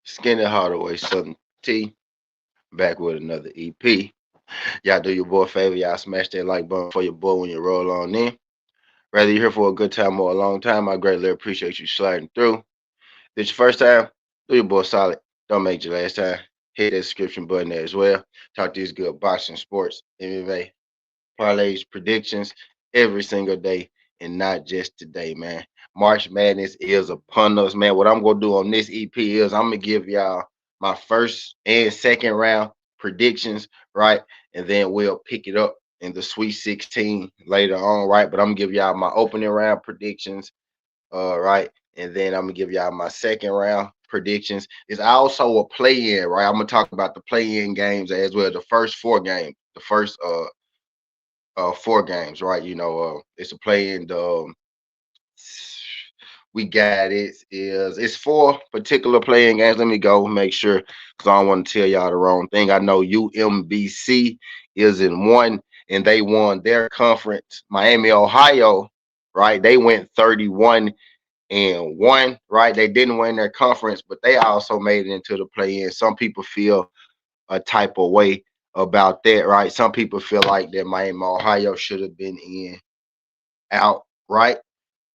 Skinny Hardaway, Southern T, back with another EP. Y'all do your boy a favor, y'all smash that like button for your boy when you roll on in. Whether you're here for a good time or a long time, I greatly appreciate you sliding through. This your first time, do your boy solid. Don't make your last time. Hit that subscription button there as well. Talk these good boxing, sports, MMA, parlays, predictions every single day and not just today, man. March Madness is upon us, man. What I'm gonna do on this EP is I'm gonna give y'all my first and second round predictions, right? And then we'll pick it up in the Sweet 16 later on, right? But I'm gonna give y'all my opening round predictions, right? And then I'm gonna give y'all my second round predictions. It's also a play-in, right? I'm gonna talk about the play-in games as well. The first four games, the first four games, right? It's a play in the we got it's four particular playing games. Let me go make sure because I don't want to tell y'all the wrong thing. I know UMBC is in one and they won their conference. Miami, Ohio, right? They went 31-1, right? They didn't win their conference, but they also made it into the play-in. Some people feel a type of way about that, right? Some people feel like that Miami, Ohio should have been in out, right?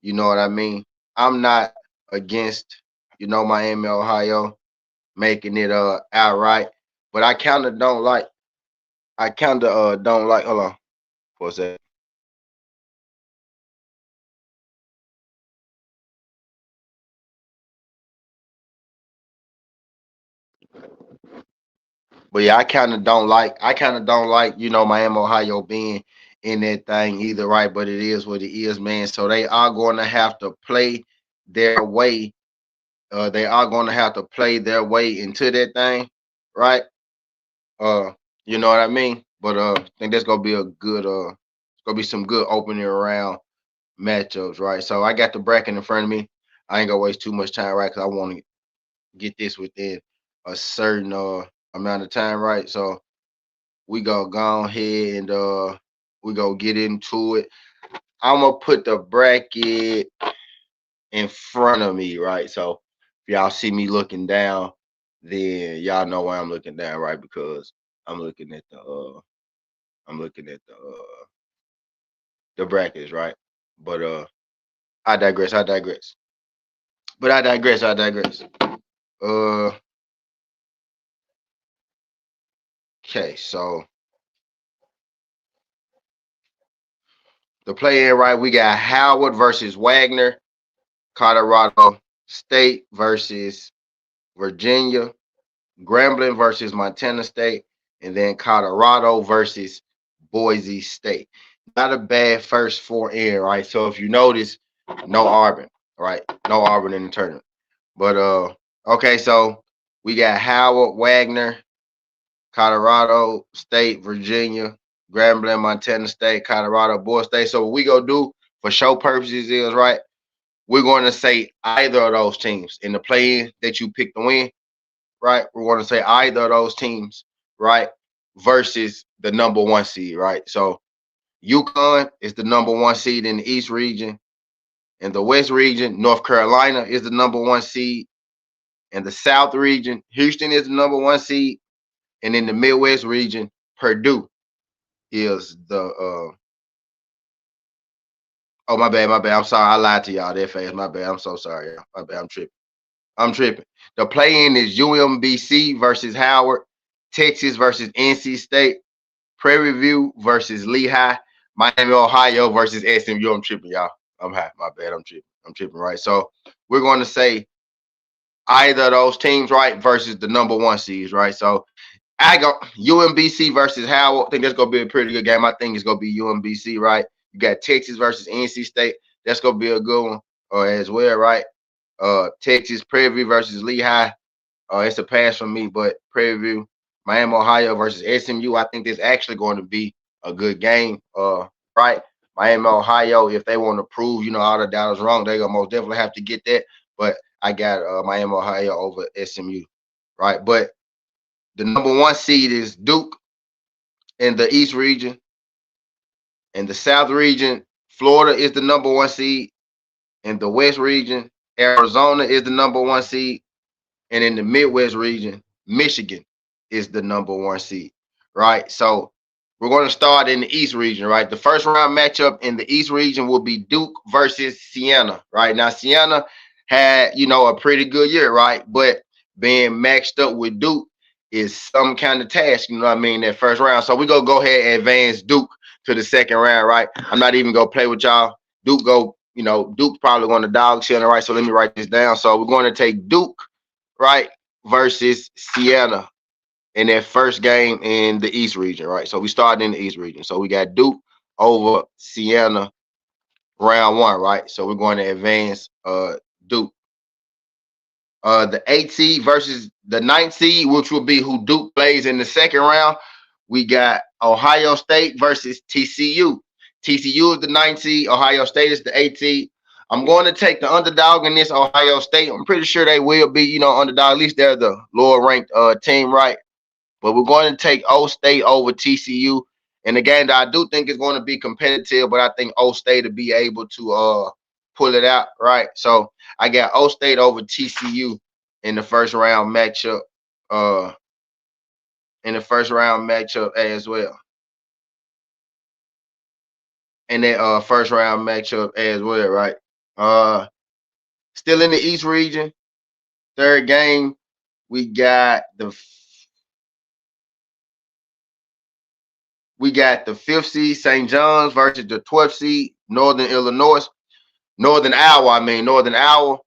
You know what I mean? I'm not against, Miami, Ohio making it outright, but I kind of don't like hold on for a second. But yeah, I kind of don't like, Miami, Ohio being in that thing either, right? But it is what it is, man. So they are going to have to play their way. They are going to have to play their way into that thing, right? Uh, you know what I mean? But I think that's gonna be a good it's gonna be some good opening round matchups, right? So I got the bracket in front of me. I ain't gonna waste too much time, right? Because I want to get this within a certain amount of time, right? So we gonna go ahead and we gonna get into it. I'm gonna put the bracket in front of me, right? So if y'all see me looking down, then y'all know why I'm looking down, right? Because I'm looking at the brackets, right? But I digress. I digress. But I digress. I digress. Uh, okay. So the play in right, we got Howard versus Wagner, Colorado State versus Virginia, Grambling versus Montana State, and then Colorado versus Boise State. Not a bad first four in, right? So if you notice, no Auburn, right? No Auburn in the tournament. But okay, so we got Howard, Wagner, Colorado State, Virginia, Grambling, Montana State, Colorado, Boise State. So what we gonna do for show purposes is right. We're going to say either of those teams in the play-in that you pick to win, right? We're going to say either of those teams, right, versus the number one seed, right? So UConn is the number one seed in the East region. In the West region, North Carolina is the number one seed. In the South region, Houston is the number one seed. And in the Midwest region, Purdue is the oh my bad. I'm sorry. I lied to y'all that fast. My bad. I'm so sorry, y'all. My bad. I'm tripping. I'm tripping. The play-in is UMBC versus Howard, Texas versus NC State, Prairie View versus Lehigh, Miami, Ohio versus SMU. I'm tripping, y'all. I'm high. My bad. I'm tripping. I'm tripping, right? So we're going to say either of those teams, right, versus the number one seeds, right? So I go UMBC versus Howard. I think that's gonna be a pretty good game. I think it's gonna be UMBC, right? You got Texas versus NC State. That's gonna be a good one as well, right? Texas Prairie View versus Lehigh. It's a pass from me, but Prairie View, Miami, Ohio versus SMU. I think this actually going to be a good game. Right? Miami, Ohio, if they want to prove, all the doubters wrong, they're gonna most definitely have to get that. But I got Miami, Ohio over SMU, right? But the number one seed is Duke in the East region. In the South region, Florida is the number one seed. In the West region, Arizona is the number one seed. And in the Midwest region, Michigan is the #1 seed, right? So we're going to start in the East region, right? The first round matchup in the East region will be Duke versus Siena, right? Now, Siena had, a pretty good year, right? But being matched up with Duke is some kind of task, that first round. So we're going to go ahead and advance Duke to the second round, right? I'm not even going to play with y'all. Duke probably going to dog Siena, right? So let me write this down. So we're going to take Duke, right, versus Siena in that first game in the East region, right? So we started in the East region. So we got Duke over Siena round 1, right? So we're going to advance Duke. The 8th seed versus the 9th seed, which will be who Duke plays in the second round. We got Ohio State versus TCU. TCU is the 9th seed. Ohio State is the 8th seed. I'm going to take the underdog in this Ohio State. I'm pretty sure they will be, underdog. At least they're the lower ranked team, right? But we're going to take O State over TCU. And again, I do think it's going to be competitive, but I think O State will be able to pull it out, right? So I got O State over TCU in the first round matchup. As well. In that first round matchup as well, right? Still in the East region, third game, we got the 5th seed St. John's versus the 12th seed Northern Illinois. Northern Owl.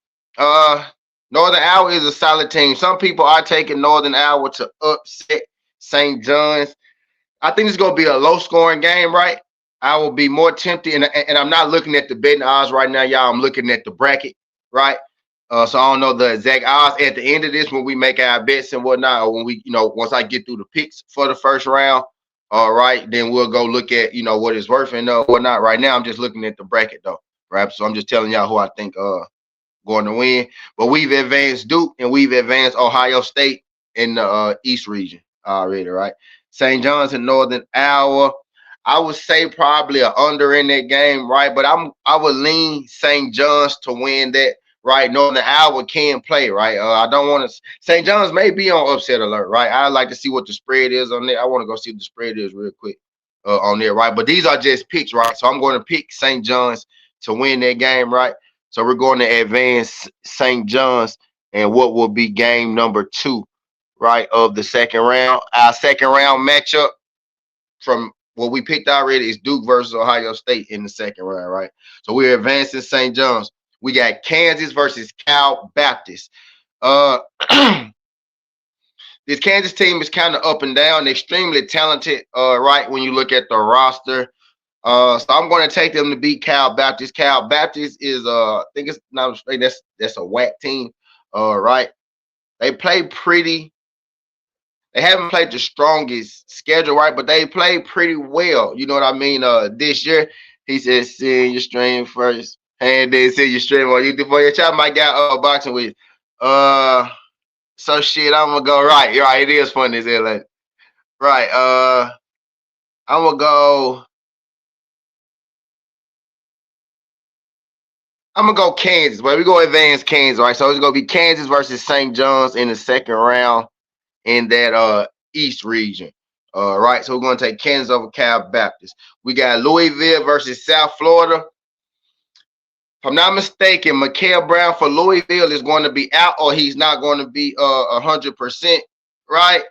Northern Owl is a solid team. Some people are taking Northern Owl to upset St. John's. I think it's going to be a low-scoring game, right? I will be more tempted, and I'm not looking at the betting odds right now, y'all. I'm looking at the bracket, right? So I don't know the exact odds at the end of this when we make our bets and whatnot, or when we, once I get through the picks for the first round, all right, then we'll go look at, what it's worth and whatnot. Right now, I'm just looking at the bracket, though, right? So I'm just telling y'all who I think going to win. But we've advanced Duke and we've advanced Ohio State in the East region already, right? St. John's and Northern Iowa. I would say probably a under in that game, right? But I would lean St. John's to win that, right? Northern Iowa can play, right? I don't want to. St. John's may be on upset alert, right? I'd like to see what the spread is on there. I want to go see what the spread is real quick on there, right? But these are just picks, right? So I'm going to pick St. John's to win that game, right? So we're going to advance St. John's and what will be game number 2, right, of the second round. Our second round matchup from what we picked already is Duke versus Ohio State in the second round, right? So we're advancing St. John's. We got Kansas versus Cal Baptist. This Kansas team is kind of up and down, extremely talented, right, when you look at the roster. So I'm going to take them to beat Cal Baptist. Cal Baptist is, I think it's not that's a whack team, right? They play pretty. They haven't played the strongest schedule, right? But they play pretty well. You know what I mean? This year, he said, "Send your stream first, and then send your stream on YouTube for your child." My guy, boxing with. So shit, I'm gonna go right. You're right. It is funny as hell, like, right? I'm gonna go. I'm gonna go Kansas, but we're gonna advance Kansas, right? So it's gonna be Kansas versus St. John's in the second round in that East region. Right. So we're gonna take Kansas over Cal Baptist. We got Louisville versus South Florida. If I'm not mistaken, Mikael Brown for Louisville is going to be out, or he's not going to be 100%, right?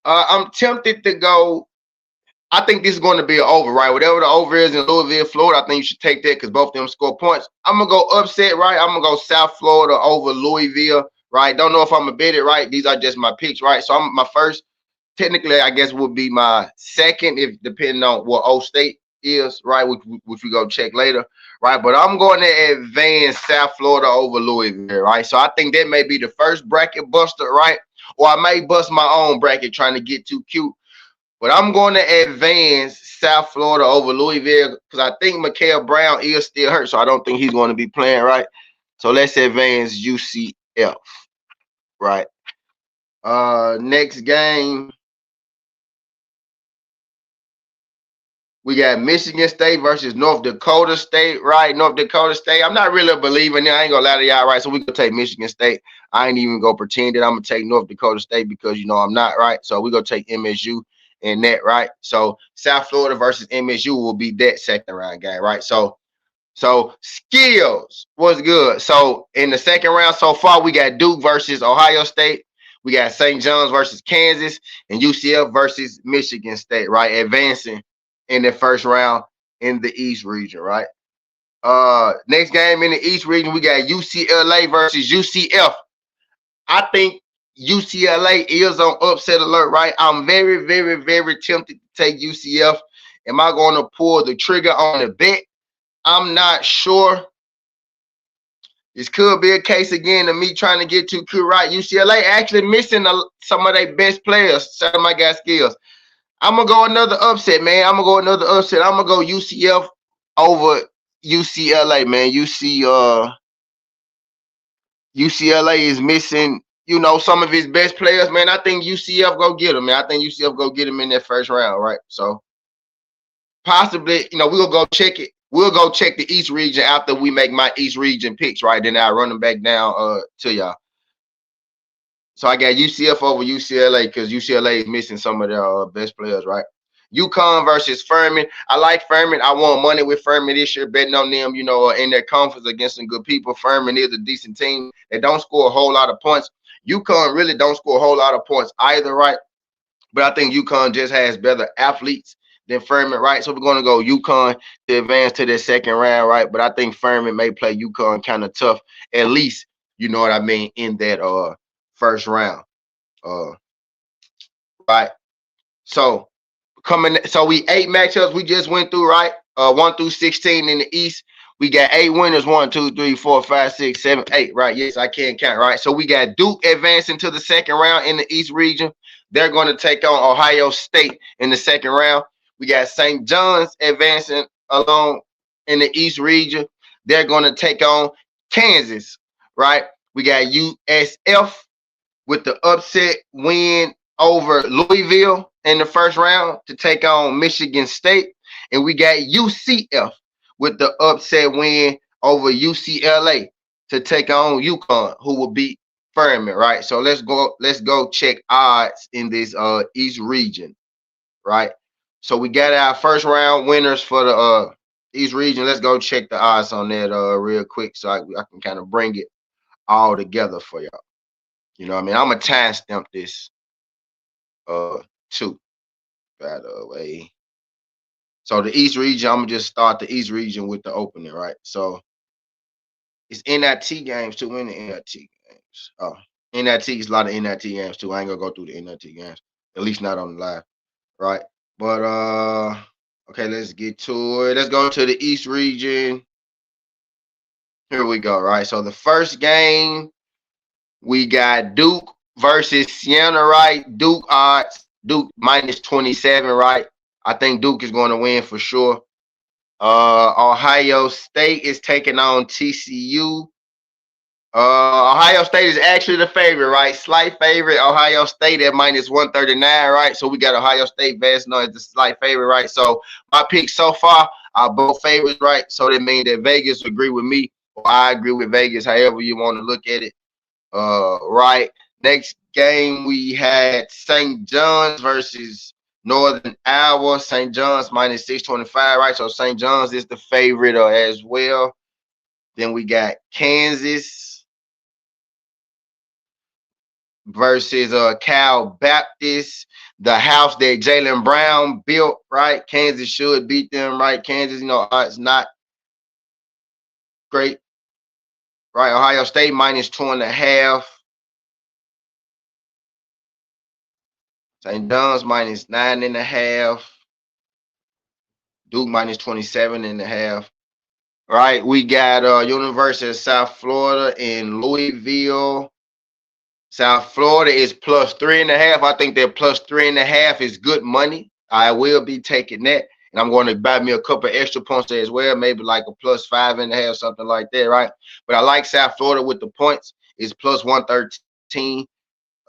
I'm tempted to go. I think this is going to be an over, right? Whatever the over is in Louisville, Florida, I think you should take that because both of them score points. I'm going to go upset, right? I'm going to go South Florida over Louisville, right? Don't know if I'm going to bet it, right? These are just my picks, right? So my first, technically, I guess, would be my second, if depending on what O State is, right? Which we go check later, right? But I'm going to advance South Florida over Louisville, right? So I think that may be the first bracket buster, right? Or I may bust my own bracket trying to get too cute. But I'm going to advance South Florida over Louisville because I think Mikael Brown is still hurt, so I don't think he's going to be playing, right? So let's advance UCF, right? Next game, We got Michigan State versus North Dakota State, right? North Dakota State. I'm not really a believer in it. I ain't gonna lie to y'all, right? So we gonna take Michigan State. I ain't even gonna pretend that I'm gonna take North Dakota State because I'm not, right? So we gonna take MSU in that, right? So South Florida versus MSU will be that second round game, right? So skills was good. So in the second round so far, we got Duke versus Ohio State. We got St. John's versus Kansas and UCF versus Michigan State, right? Advancing in the first round in the East region, right? Next game in the East region, we got UCLA versus UCF. I think UCLA is on upset alert, right? I'm very, very, very tempted to take UCF. Am I going to pull the trigger on the bet? I'm not sure. This could be a case again of me trying to get too cute, right? UCLA actually missing some of their best players. Some of my guys' skills. I'm gonna go another upset, man. I'm gonna go UCF over UCLA, man. UCLA is missing, some of his best players, man. I think UCF go get him, man. I think UCF go get him in that first round, right? So possibly, we'll go check it. We'll go check the East region after we make my East region picks, right? Then I'll run them back down to y'all. So I got UCF over UCLA because UCLA is missing some of their best players, right? UConn versus Furman. I like Furman. I won money with Furman this year, betting on them, in their conference against some good people. Furman is a decent team. They don't score a whole lot of points. UConn really don't score a whole lot of points either, right? But I think UConn just has better athletes than Furman, right? So we're going to go UConn to advance to the second round, right? But I think Furman may play UConn kind of tough, at least, you know what I mean, in that first round. Right. So we 8 matchups we just went through, right? 1 through 16 in the East. We got 8 winners, 1, 2, 3, 4, 5, 6, 7, 8, right? Yes, I can count, right? So we got Duke advancing to the second round in the East region. They're going to take on Ohio State in the second round. We got St. John's advancing along in the East region. They're going to take on Kansas, right? We got USF with the upset win over Louisville in the first round to take on Michigan State. And we got UCF with the upset win over UCLA to take on UConn, who will beat Furman, right? So let's go check odds in this East region, right? So we got our first round winners for the East region. Let's go check the odds on that real quick so I can kind of bring it all together for y'all. You know what I mean? I'm going to timestamp this too, by the way. So the East region, I'm going to just start the East region with the opening, right? So it's NIT games too. In the NIT games. Oh, NIT is a lot of NIT games too. I ain't going to go through the NIT games, at least not on the live, right? But, okay, let's get to it. Let's go to the East region. Here we go, right? So the first game, we got Duke versus Siena, right? Duke odds. Duke minus 27, right? I think Duke is going to win for sure. Ohio State is taking on TCU. Ohio State is actually the favorite, right? Slight favorite. Ohio State at minus 139, right? So we got Ohio State best known as the slight favorite, right? So my picks so far are both favorites, right? So that means that Vegas agree with me, or I agree with Vegas, however you want to look at it. Right. Next game we had St. John's versus Northern Iowa. St. John's minus 625, right? So St. John's is the favorite as well. Then we got Kansas versus Cal Baptist, the house that Jaylen Brown built, right? Kansas should beat them, right? Kansas, it's not great, right? Ohio State minus 2.5. St. John's minus 9.5. Duke minus 27.5. Right. We got University of South Florida in Louisville. South Florida is plus 3.5. I think that plus 3.5 is good money. I will be taking that. And I'm going to buy me a couple extra points there as well, maybe like a plus 5.5, something like that, right? But I like South Florida with the points. It's plus 113.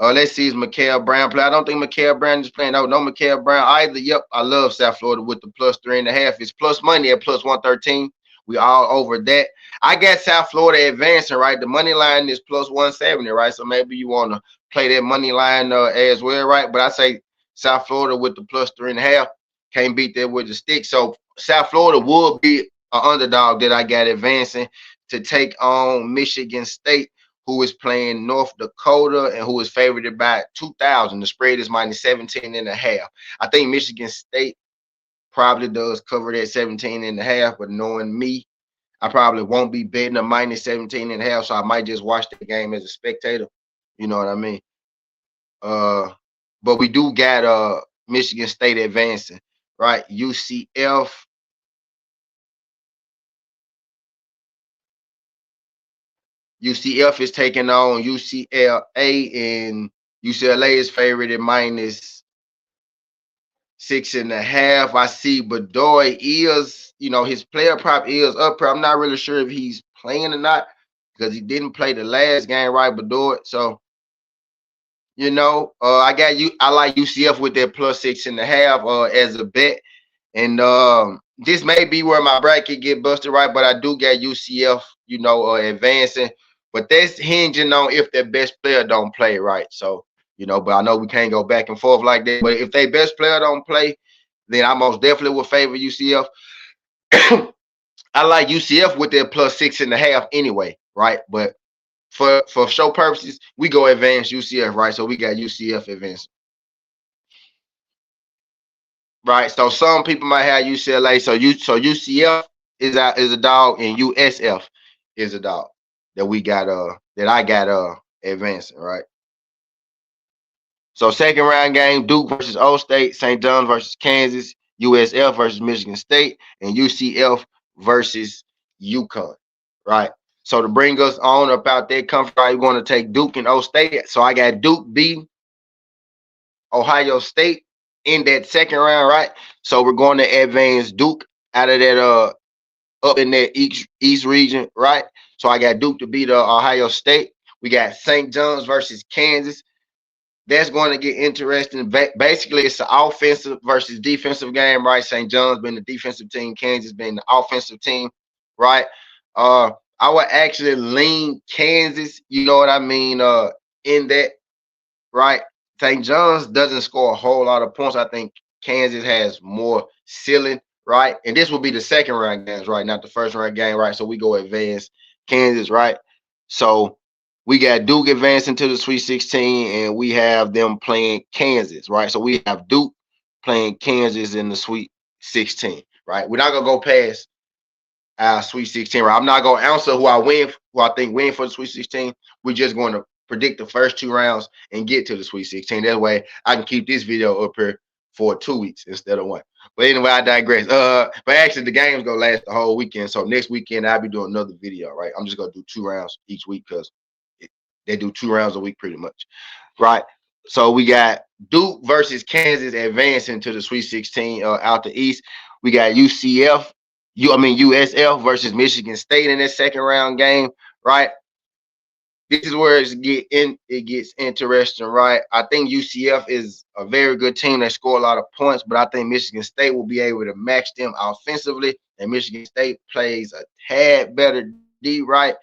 Let's see, is Mikael Brown play? I don't think Mikael Brown is playing. No Mikael Brown either. Yep, I love South Florida with the +3.5. It's plus money at +113. We all over that. I got South Florida advancing, right? The money line is +170, right? So maybe you want to play that money line as well, right? But I say South Florida with the +3.5. Can't beat that with the stick. So South Florida would be an underdog that I got advancing to take on Michigan State, who is playing North Dakota and who is favored by 2,000. The spread is -17.5. I think Michigan State probably does cover that 17.5, but knowing me, I probably won't be betting a -17.5, so I might just watch the game as a spectator. You know what I mean? But we do got Michigan State advancing, right? UCF is taking on UCLA, and UCLA is favored at -6.5. I see Bedoy is, his player prop is up here. I'm not really sure if he's playing or not because he didn't play the last game, right? Bedoy. So, I like UCF with that +6.5 as a bet. And this may be where my bracket get busted, right? But I do get UCF, advancing. But that's hinging on if their best player don't play, right? So, but I know we can't go back and forth like that. But if their best player don't play, then I most definitely would favor UCF. I like UCF with their +6.5 anyway, right? But for show purposes, we go advance UCF, right? So we got UCF advance. Right. So some people might have UCLA. So UCF is a dog, and USF is a dog that we got that I got advancing, right? So second round game, Duke versus O State, St. John's versus Kansas, USF versus Michigan State, and UCF versus UConn. Right. So to bring us on about that conference, right, we're going to take Duke and O State. So I got Duke B, Ohio State in that second round, right? So we're going to advance Duke out of that up in that East region, right? So I got Duke to beat Ohio State. We got St. John's versus Kansas. That's going to get interesting. Basically, it's an offensive versus defensive game, right? St. John's being the defensive team, Kansas being the offensive team, right? I would actually lean Kansas, you know what I mean, in that, right? St. John's doesn't score a whole lot of points. I think Kansas has more ceiling, right? And this will be the second round games, right? Not the first round game, right? So we go advance Kansas, right? So we got Duke advancing to the Sweet 16, and we have them playing Kansas, right? So we have Duke playing Kansas in the Sweet 16, right? We're not gonna go past Sweet 16, right? I'm not gonna answer who I think win for the Sweet 16. We're just going to predict the first two rounds and get to the Sweet 16. That way I can keep this video up here for 2 weeks instead of one. But anyway, I digress. But actually the game's gonna last the whole weekend. So next weekend I'll be doing another video, right? I'm just gonna do 2 rounds each week because they do 2 rounds a week pretty much. Right. So we got Duke versus Kansas advancing to the Sweet 16 out the East. We got USF versus Michigan State in that second round game, right? This is where it gets interesting, right? I think UCF is a very good team that score a lot of points, but I think Michigan State will be able to match them offensively, and Michigan State plays a tad better D, right?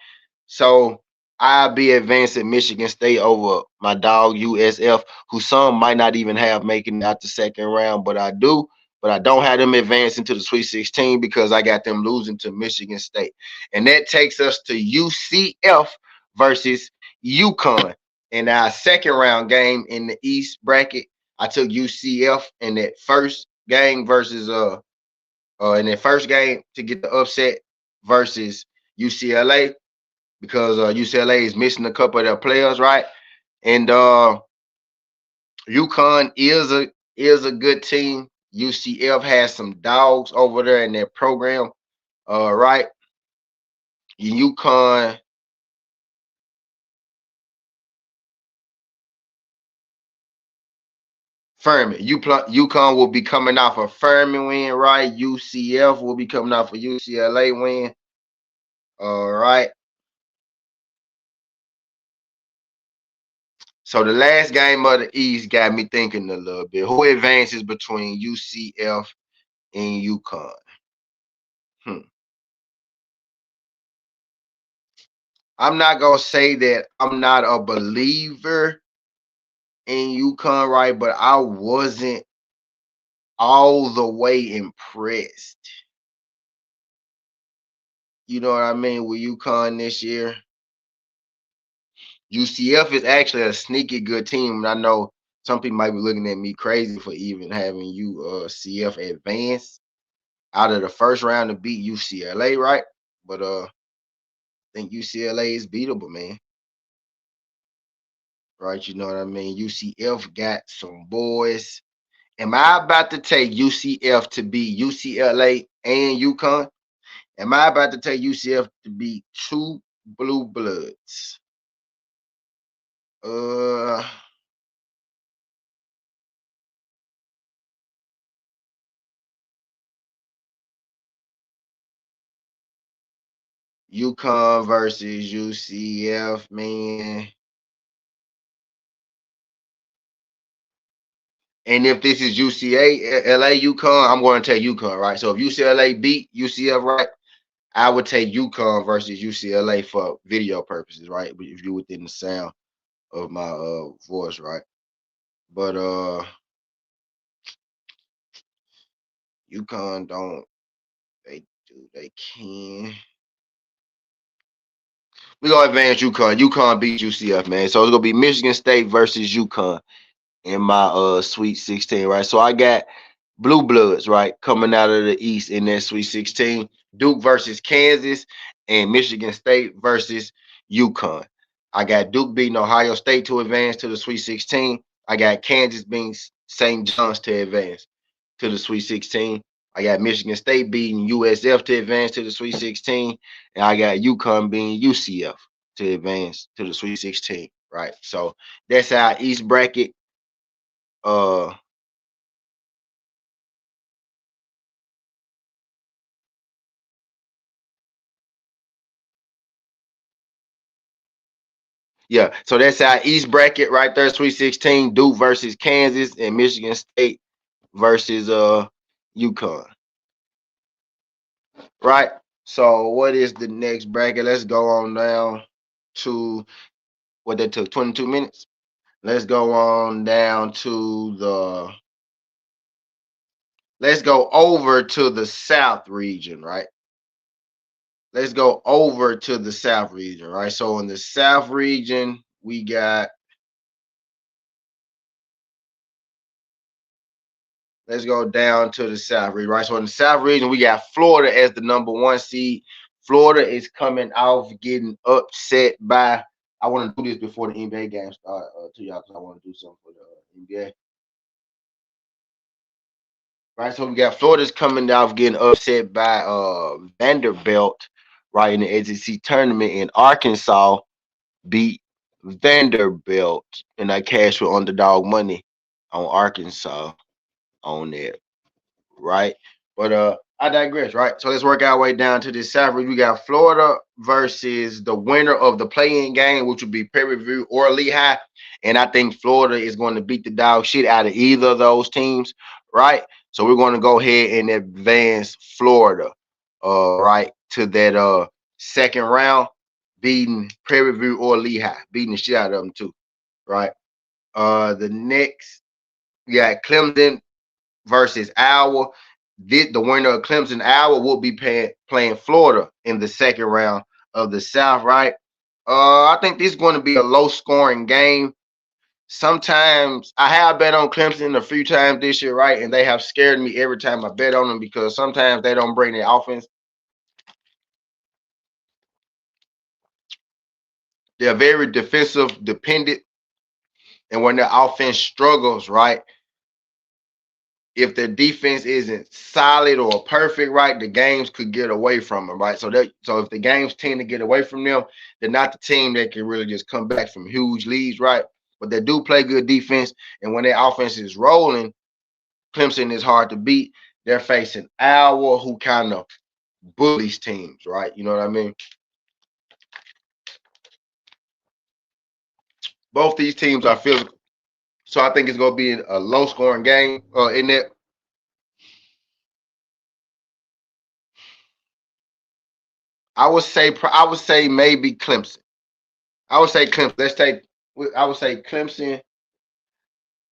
So I'll be advancing Michigan State over my dog USF, who some might not even have making out the second round, but I do. But I don't have them advancing to the Sweet 16 because I got them losing to Michigan State. And that takes us to UCF versus UConn in our second round game in the East bracket. I took UCF in that first game versus in that first game to get the upset versus UCLA because UCLA is missing a couple of their players, right? And UConn is a good team. UCF has some dogs over there in their program, right? UConn. Furman. UConn will be coming off a Furman win, right? UCF will be coming off a UCLA win. All right. So the last game of the East got me thinking a little bit. Who advances between UCF and UConn? I'm not gonna say that I'm not a believer in UConn, right? But I wasn't all the way impressed. You know what I mean with UConn this year. UCF is actually a sneaky good team, and I know some people might be looking at me crazy for even having UCF advance out of the first round to beat UCLA, right? But I think UCLA is beatable, man. Right? You know what I mean? UCF got some boys. Am I about to take UCF to beat UCLA and UConn? Am I about to take UCF to beat two blue bloods? Uh, UConn versus UCF, man. And if this is UCLA, UConn, I'm going to take UConn, right? So if UCLA beat UCF, right, I would take UConn versus UCLA for video purposes, right? But if you're within the sound of my voice, right? But UConn don't they can. We gonna advance UConn. UConn beat UCF, man. So it's gonna be Michigan State versus UConn in my Sweet 16, right? So I got Blue Bloods, right, coming out of the East in that Sweet 16. Duke versus Kansas and Michigan State versus UConn. I got Duke beating Ohio State to advance to the Sweet 16. I got Kansas beating St. John's to advance to the Sweet 16. I got Michigan State beating USF to advance to the Sweet 16. And I got UConn beating UCF to advance to the Sweet 16. Right. So that's our East bracket. Uh Yeah, so that's our East bracket right there, Sweet 16, Duke versus Kansas and Michigan State versus UConn. Right? So what is the next bracket? Let's go on down to what that took 22 minutes. Let's go on down to let's go over to the South region, right? Let's go over to the South region, right? So in the South region, we got let's go down to the South region, right? So in the South region, we got Florida as the number 1 seed. Florida is coming off getting upset by. I want to do this before the NBA game start to y'all because I want to do something for the NBA. Right, so we got Florida's coming off getting upset by Vanderbilt, right, in the SEC tournament, in Arkansas beat Vanderbilt, and I cashed with underdog money on Arkansas on that. Right? But I digress, right? So let's work our way down to this South. We got Florida versus the winner of the play-in game, which would be Prairie View or Lehigh. And I think Florida is going to beat the dog shit out of either of those teams, right? So we're going to go ahead and advance Florida, right, to that second round, beating Prairie View or Lehigh, beating the shit out of them too, right? The next, we got Clemson versus Iowa. The winner of Clemson Iowa will be playing Florida in the second round of the South, right? I think this is going to be a low scoring game. Sometimes I have bet on Clemson a few times this year, right? And they have scared me every time I bet on them because sometimes they don't bring their offense. They're very defensive dependent. And when their offense struggles, right? If their defense isn't solid or perfect, right, the games could get away from them, right? So if the games tend to get away from them, they're not the team that can really just come back from huge leads, right? But they do play good defense, and when their offense is rolling, Clemson is hard to beat. They're facing Iowa, who kind of bullies teams, right? You know what I mean? Both these teams are physical. So I think it's going to be a low-scoring game in that. I would say maybe Clemson. I would say Clemson. I would say Clemson.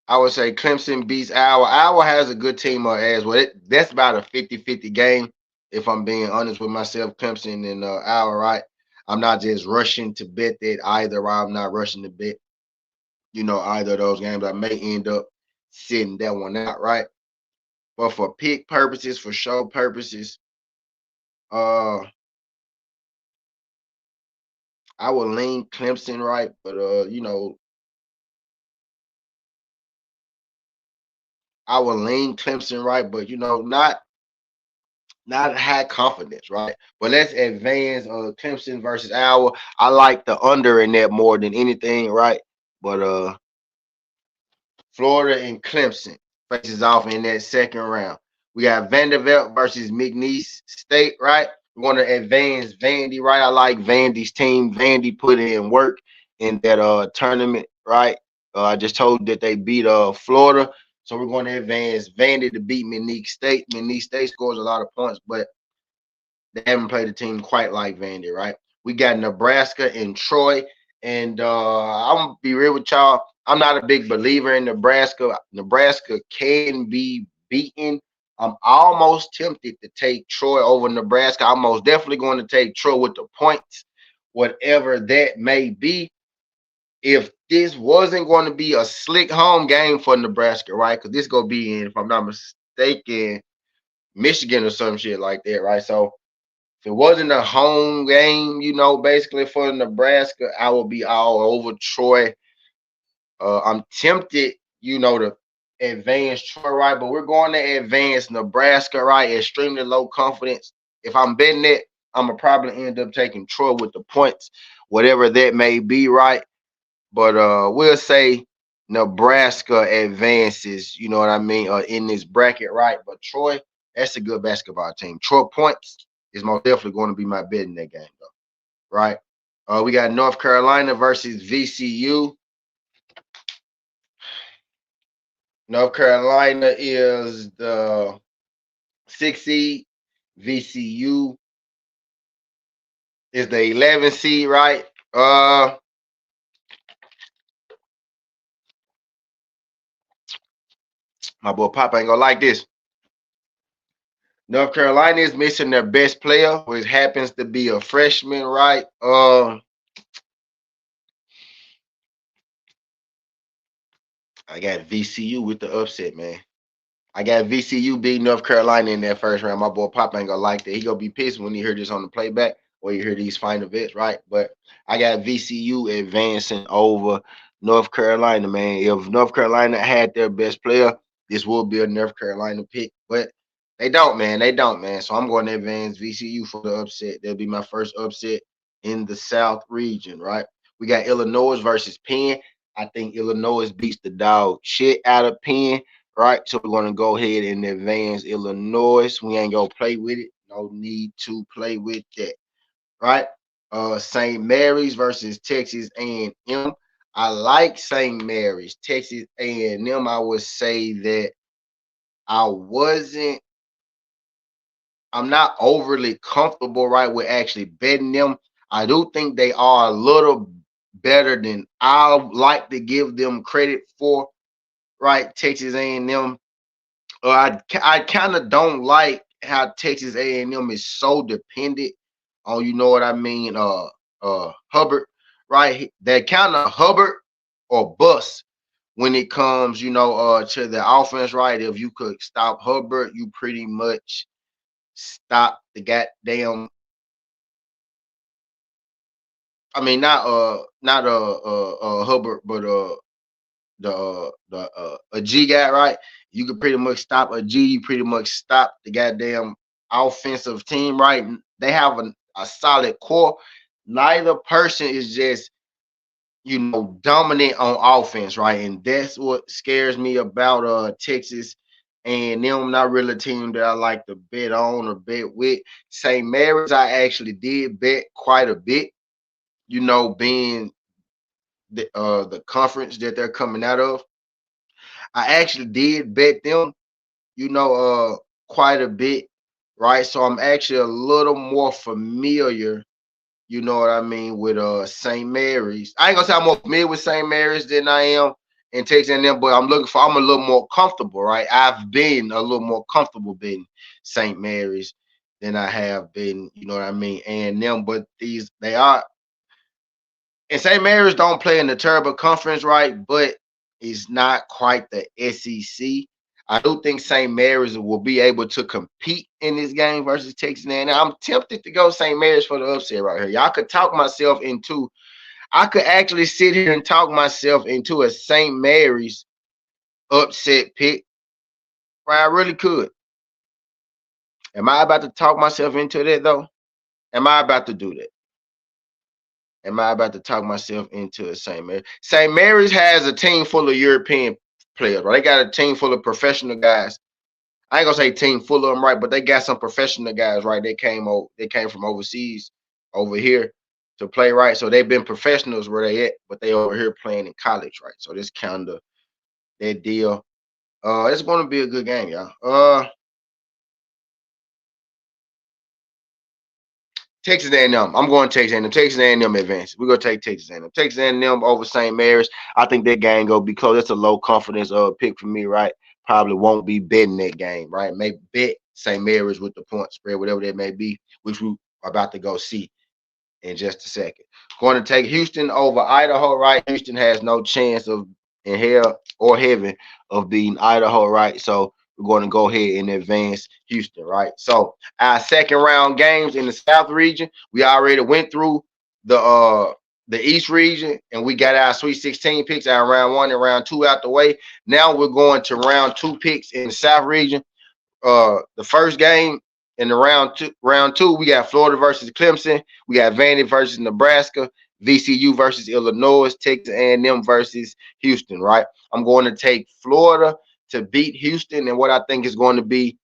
I would say Clemson beats Iowa. Iowa has a good team as well. That's about a 50-50 game, if I'm being honest with myself. Clemson and Iowa, right? I'm not just rushing to bet that either. Right? I'm not rushing to bet, either of those games. I may end up sitting that one out, right? But for pick purposes, for show purposes, uh, I would lean Clemson, right? But I would lean Clemson, right? But not high confidence, right? But let's advance Clemson versus Iowa. I like the under in that more than anything, right? But Florida and Clemson faces off in that second round. We got Vanderbilt versus McNeese State, right? We want to advance Vandy, right? I like Vandy's team. Vandy put in work in that tournament, right? I just told you that they beat Florida. So we're going to advance Vandy to beat McNeese State. McNeese State scores a lot of points, but they haven't played a team quite like Vandy, right? We got Nebraska and Troy. And I'm gonna be real with y'all. I'm not a big believer in Nebraska. Nebraska can be beaten. I'm almost tempted to take Troy over Nebraska. I'm most definitely going to take Troy with the points, whatever that may be. If this wasn't going to be a slick home game for Nebraska, right? Because this gonna be in, if I'm not mistaken, Michigan or some shit like that, right? So if it wasn't a home game, basically for Nebraska, I would be all over Troy. I'm tempted, to advance Troy, right? But we're going to advance Nebraska, right? Extremely low confidence. If I'm betting it, I'm going to probably end up taking Troy with the points, whatever that may be, right? But we'll say Nebraska advances, you know what I mean, in this bracket, right? But Troy, that's a good basketball team. Troy points is most definitely going to be my bet in that game, though, right? We got North Carolina versus VCU. North Carolina is the 6th seed. VCU is the 11th seed, right? My boy Papa ain't gonna like this. North Carolina is missing their best player, which happens to be a freshman, right? I got VCU with the upset, man. I got VCU beating North Carolina in that first round. My boy Pop ain't gonna like that. He gonna be pissed when he hear this on the playback or you hear these final bets, right? But I got VCU advancing over North Carolina, man. If North Carolina had their best player, this will be a North Carolina pick. But they don't, man. They don't, man. So I'm going to advance VCU for the upset. That'll be my first upset in the South region, right? We got Illinois versus Penn. I think Illinois beats the dog shit out of Penn, right? So we're going to go ahead and advance Illinois. We ain't going to play with it. No need to play with that, right? St. Mary's versus Texas A&M. I like St. Mary's. Texas A&M, I would say that I'm not overly comfortable, right, with actually betting them. I do think they are a little better than I like to give them credit for, right? Texas A&M. I kind of don't like how Texas A&M is so dependent on, you know what I mean, Hubbard, right? They're kind of Hubbard or bust when it comes, to the offense, right? If you could stop Hubbard, you pretty much stop the goddamn. I mean, not Hubbard, but a G guy, right? You could pretty much stop a G. You pretty much stop the goddamn offensive team, right? They have a solid core. Neither person is just dominant on offense, right? And that's what scares me about Texas and them. Not really a team that I like to bet on or bet with. St. Mary's, I actually did bet quite a bit, being the conference that they're coming out of. I actually did bet them, quite a bit, right? So I'm actually a little more familiar, you know what I mean, with St. Mary's. I ain't gonna say I'm more familiar with St. Mary's than I am in Texas A&M, but I'm a little more comfortable, right? I've been a little more comfortable being St. Mary's than I have been, you know what I mean, A&M. But they are, and St. Mary's don't play in the terrible conference, right? But it's not quite the SEC. I do think St. Mary's will be able to compete in this game versus Texas A&M. I'm tempted to go St. Mary's for the upset right here. Y'all could talk myself into. I could actually sit here and talk myself into a St. Mary's upset pick. Right, I really could. Am I about to talk myself into that though? Am I about to do that? Am I about to talk myself into a St. Mary's? St. Mary's has a team full of European players, right? They got a team full of professional guys. I ain't gonna say team full of them, right? But they got some professional guys, right? They came from overseas over here to play, right? So they've been professionals where they at, but they over here playing in college, right? So this kind of that deal. It's gonna be a good game, y'all. Texas A&M. I'm going Texas A&M. Texas A&M advance. We're gonna take Texas A&M. Texas A&M over St. Mary's. I think that game gonna be close. That's a low confidence pick for me, right? Probably won't be betting that game, right? Maybe bet St. Mary's with the point spread, whatever that may be, which we are about to go see in just a second. Going to take Houston over Idaho, right? Houston has no chance of in hell or heaven of beating Idaho, right? So we're going to go ahead and advance Houston, right? So our second round games in the South region, we already went through the East region, and we got our Sweet 16 picks, our round 1 and round 2 out the way. Now we're going to round 2 picks in the South region. The first game in the round two, we got Florida versus Clemson, we got Vandy versus Nebraska, VCU versus Illinois, Texas A&M versus Houston, right? I'm going to take Florida to beat Houston and what I think is going to be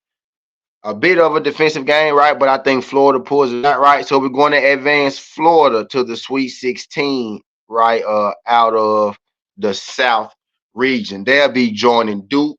a bit of a defensive game, right? But I think Florida pulls it out, right? So we're going to advance Florida to the Sweet 16, right? Out of the South region. They'll be joining Duke,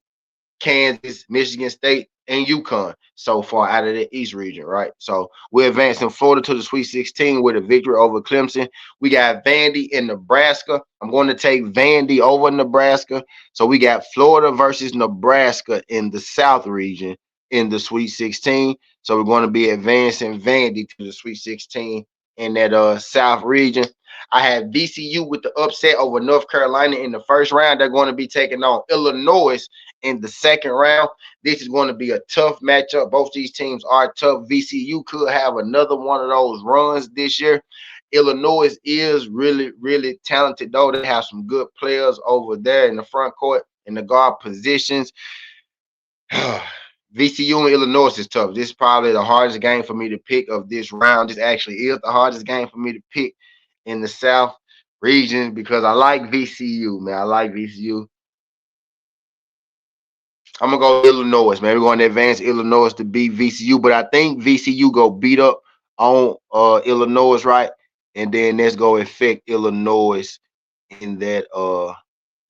Kansas, Michigan State, and UConn so far out of the East region, right? So we're advancing Florida to the Sweet 16 with a victory over Clemson. We got Vandy in Nebraska. I'm going to take Vandy over Nebraska. So we got Florida versus Nebraska in the South region in the Sweet 16. So we're going to be advancing Vandy to the Sweet 16 in that South region. I have VCU with the upset over North Carolina in the first round. They're going to be taking on Illinois in the second round. This is going to be a tough matchup. Both these teams are tough. VCU could have another one of those runs this year. Illinois is really, really talented, though. They have some good players over there in the front court in the guard positions. VCU and Illinois is tough. This is probably the hardest game for me to pick of this round. This actually is the hardest game for me to pick in the South region because I like VCU, man. I like VCU. I'm gonna go Illinois, man. We're going to advance Illinois to beat VCU, but I think VCU go beat up on Illinois, right? And then let's go affect Illinois in that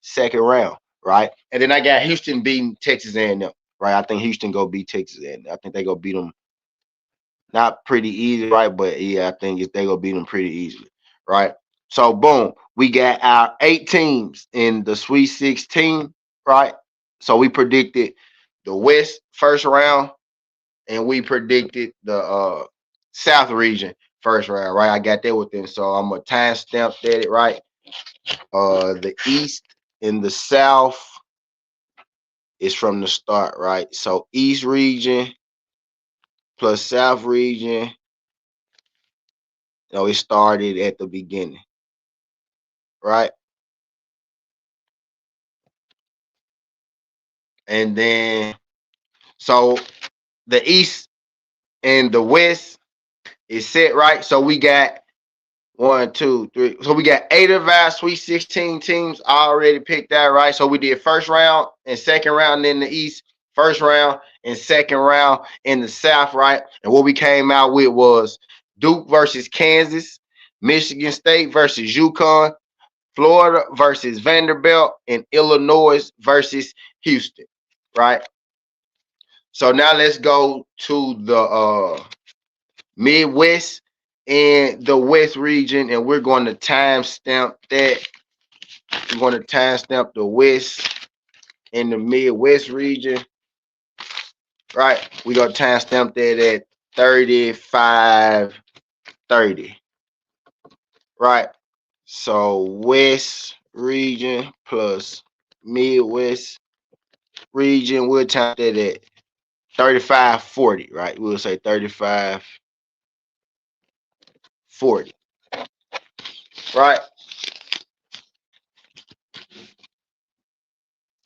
second round, right? And then I got Houston beating Texas A&M, right? I think Houston go beat Texas A&M. I think they go beat them not pretty easy, right? But yeah, I think they go beat them pretty easily, right? So boom, we got our 8 teams in the Sweet 16, right? So we predicted the West first round, and we predicted the South region first round, right? I got that within, so I'm gonna time stamp that it right. The East and the South is from the start, right? So East region plus South region, it started at the beginning, right? And then so the East and the West is set, right? So we got 1, 2, 3. So we got 8 of our Sweet 16 teams already picked out, right? So we did first round and second round in the East, first round and second round in the South, right? And what we came out with was Duke versus Kansas, Michigan State versus UConn, Florida versus Vanderbilt, and Illinois versus Houston, right? So now let's go to the Midwest and the West region, and we're going to timestamp that. We're going to timestamp the West and the Midwest region, right? We're going to timestamp that at 35:30, right? So West region plus Midwest region, we'll time that at 35:40, right? We'll say 35:40, right?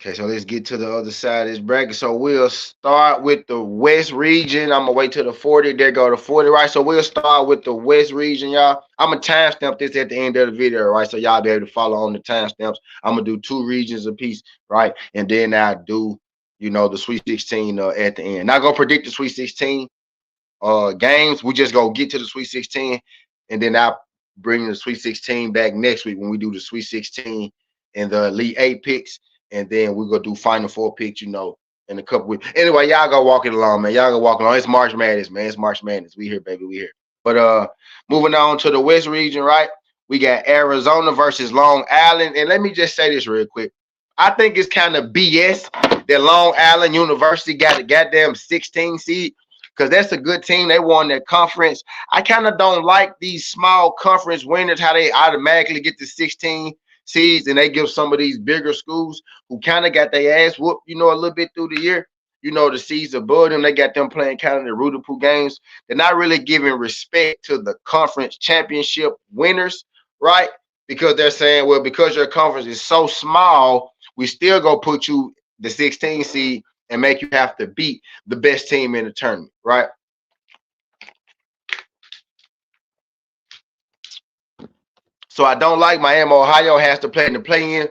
Okay, so let's get to the other side of this bracket. So we'll start with the West region. I'm gonna wait till the 40. There go to 40, right? So we'll start with the West region, y'all. I'm gonna timestamp this at the end of the video, right? So y'all be able to follow on the timestamps. I'm gonna do 2 regions apiece, right? And then I do, the Sweet 16 at the end. Not gonna predict the Sweet 16 games. We just go get to the Sweet 16, and then I'll bring the Sweet 16 back next week when we do the Sweet 16 and the Elite 8 picks, and then we're gonna do Final 4 picks, in a couple weeks. Anyway, y'all go walk it along, man. Y'all go walk along. It's March Madness, man. It's March Madness. We here, baby. We here. But moving on to the West region, right? We got Arizona versus Long Island, and let me just say this real quick. I think it's kind of BS that Long Island University got a goddamn 16 seed, because that's a good team. They won their conference. I kind of don't like these small conference winners, how they automatically get the 16 seeds, and they give some of these bigger schools who kind of got their ass whooped, a little bit through the year. The seeds above them, they got them playing kind of the Rudipu games. They're not really giving respect to the conference championship winners, right? Because they're saying, well, because your conference is so small, we still go put you the 16 seed and make you have to beat the best team in the tournament, right? So I don't like Miami, Ohio has to play in the play-in.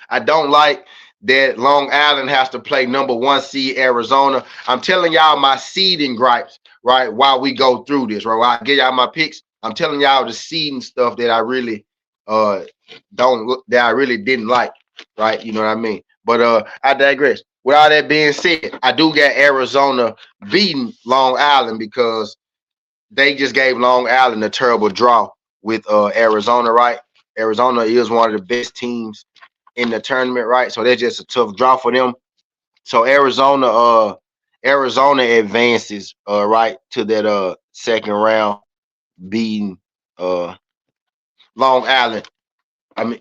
I don't like that Long Island has to play number 1 seed Arizona. I'm telling y'all my seeding gripes, right? While we go through this, right? While I get y'all my picks, I'm telling y'all the seeding stuff that I really that I really didn't like, right? You know what I mean? But I digress. With all that being said, I do get Arizona beating Long Island because they just gave Long Island a terrible draw with Arizona, right? Arizona is one of the best teams in the tournament, right? So that's just a tough draw for them. So Arizona advances right to that second round, beating Long Island.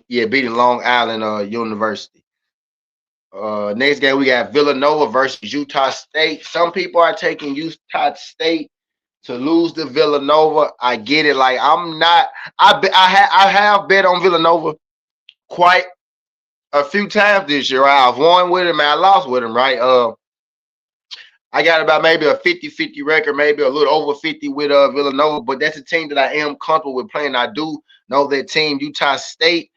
Beating Long Island University. Next game we got Villanova versus Utah State. Some people are taking Utah State to lose to Villanova. I get it. Like I'm not. I have bet on Villanova quite a few times this year. Right? I've won with him and I lost with him. Right. I got about maybe a 50-50 record, maybe a little over 50 with Villanova. But that's a team that I am comfortable with playing. I do know that team. Utah State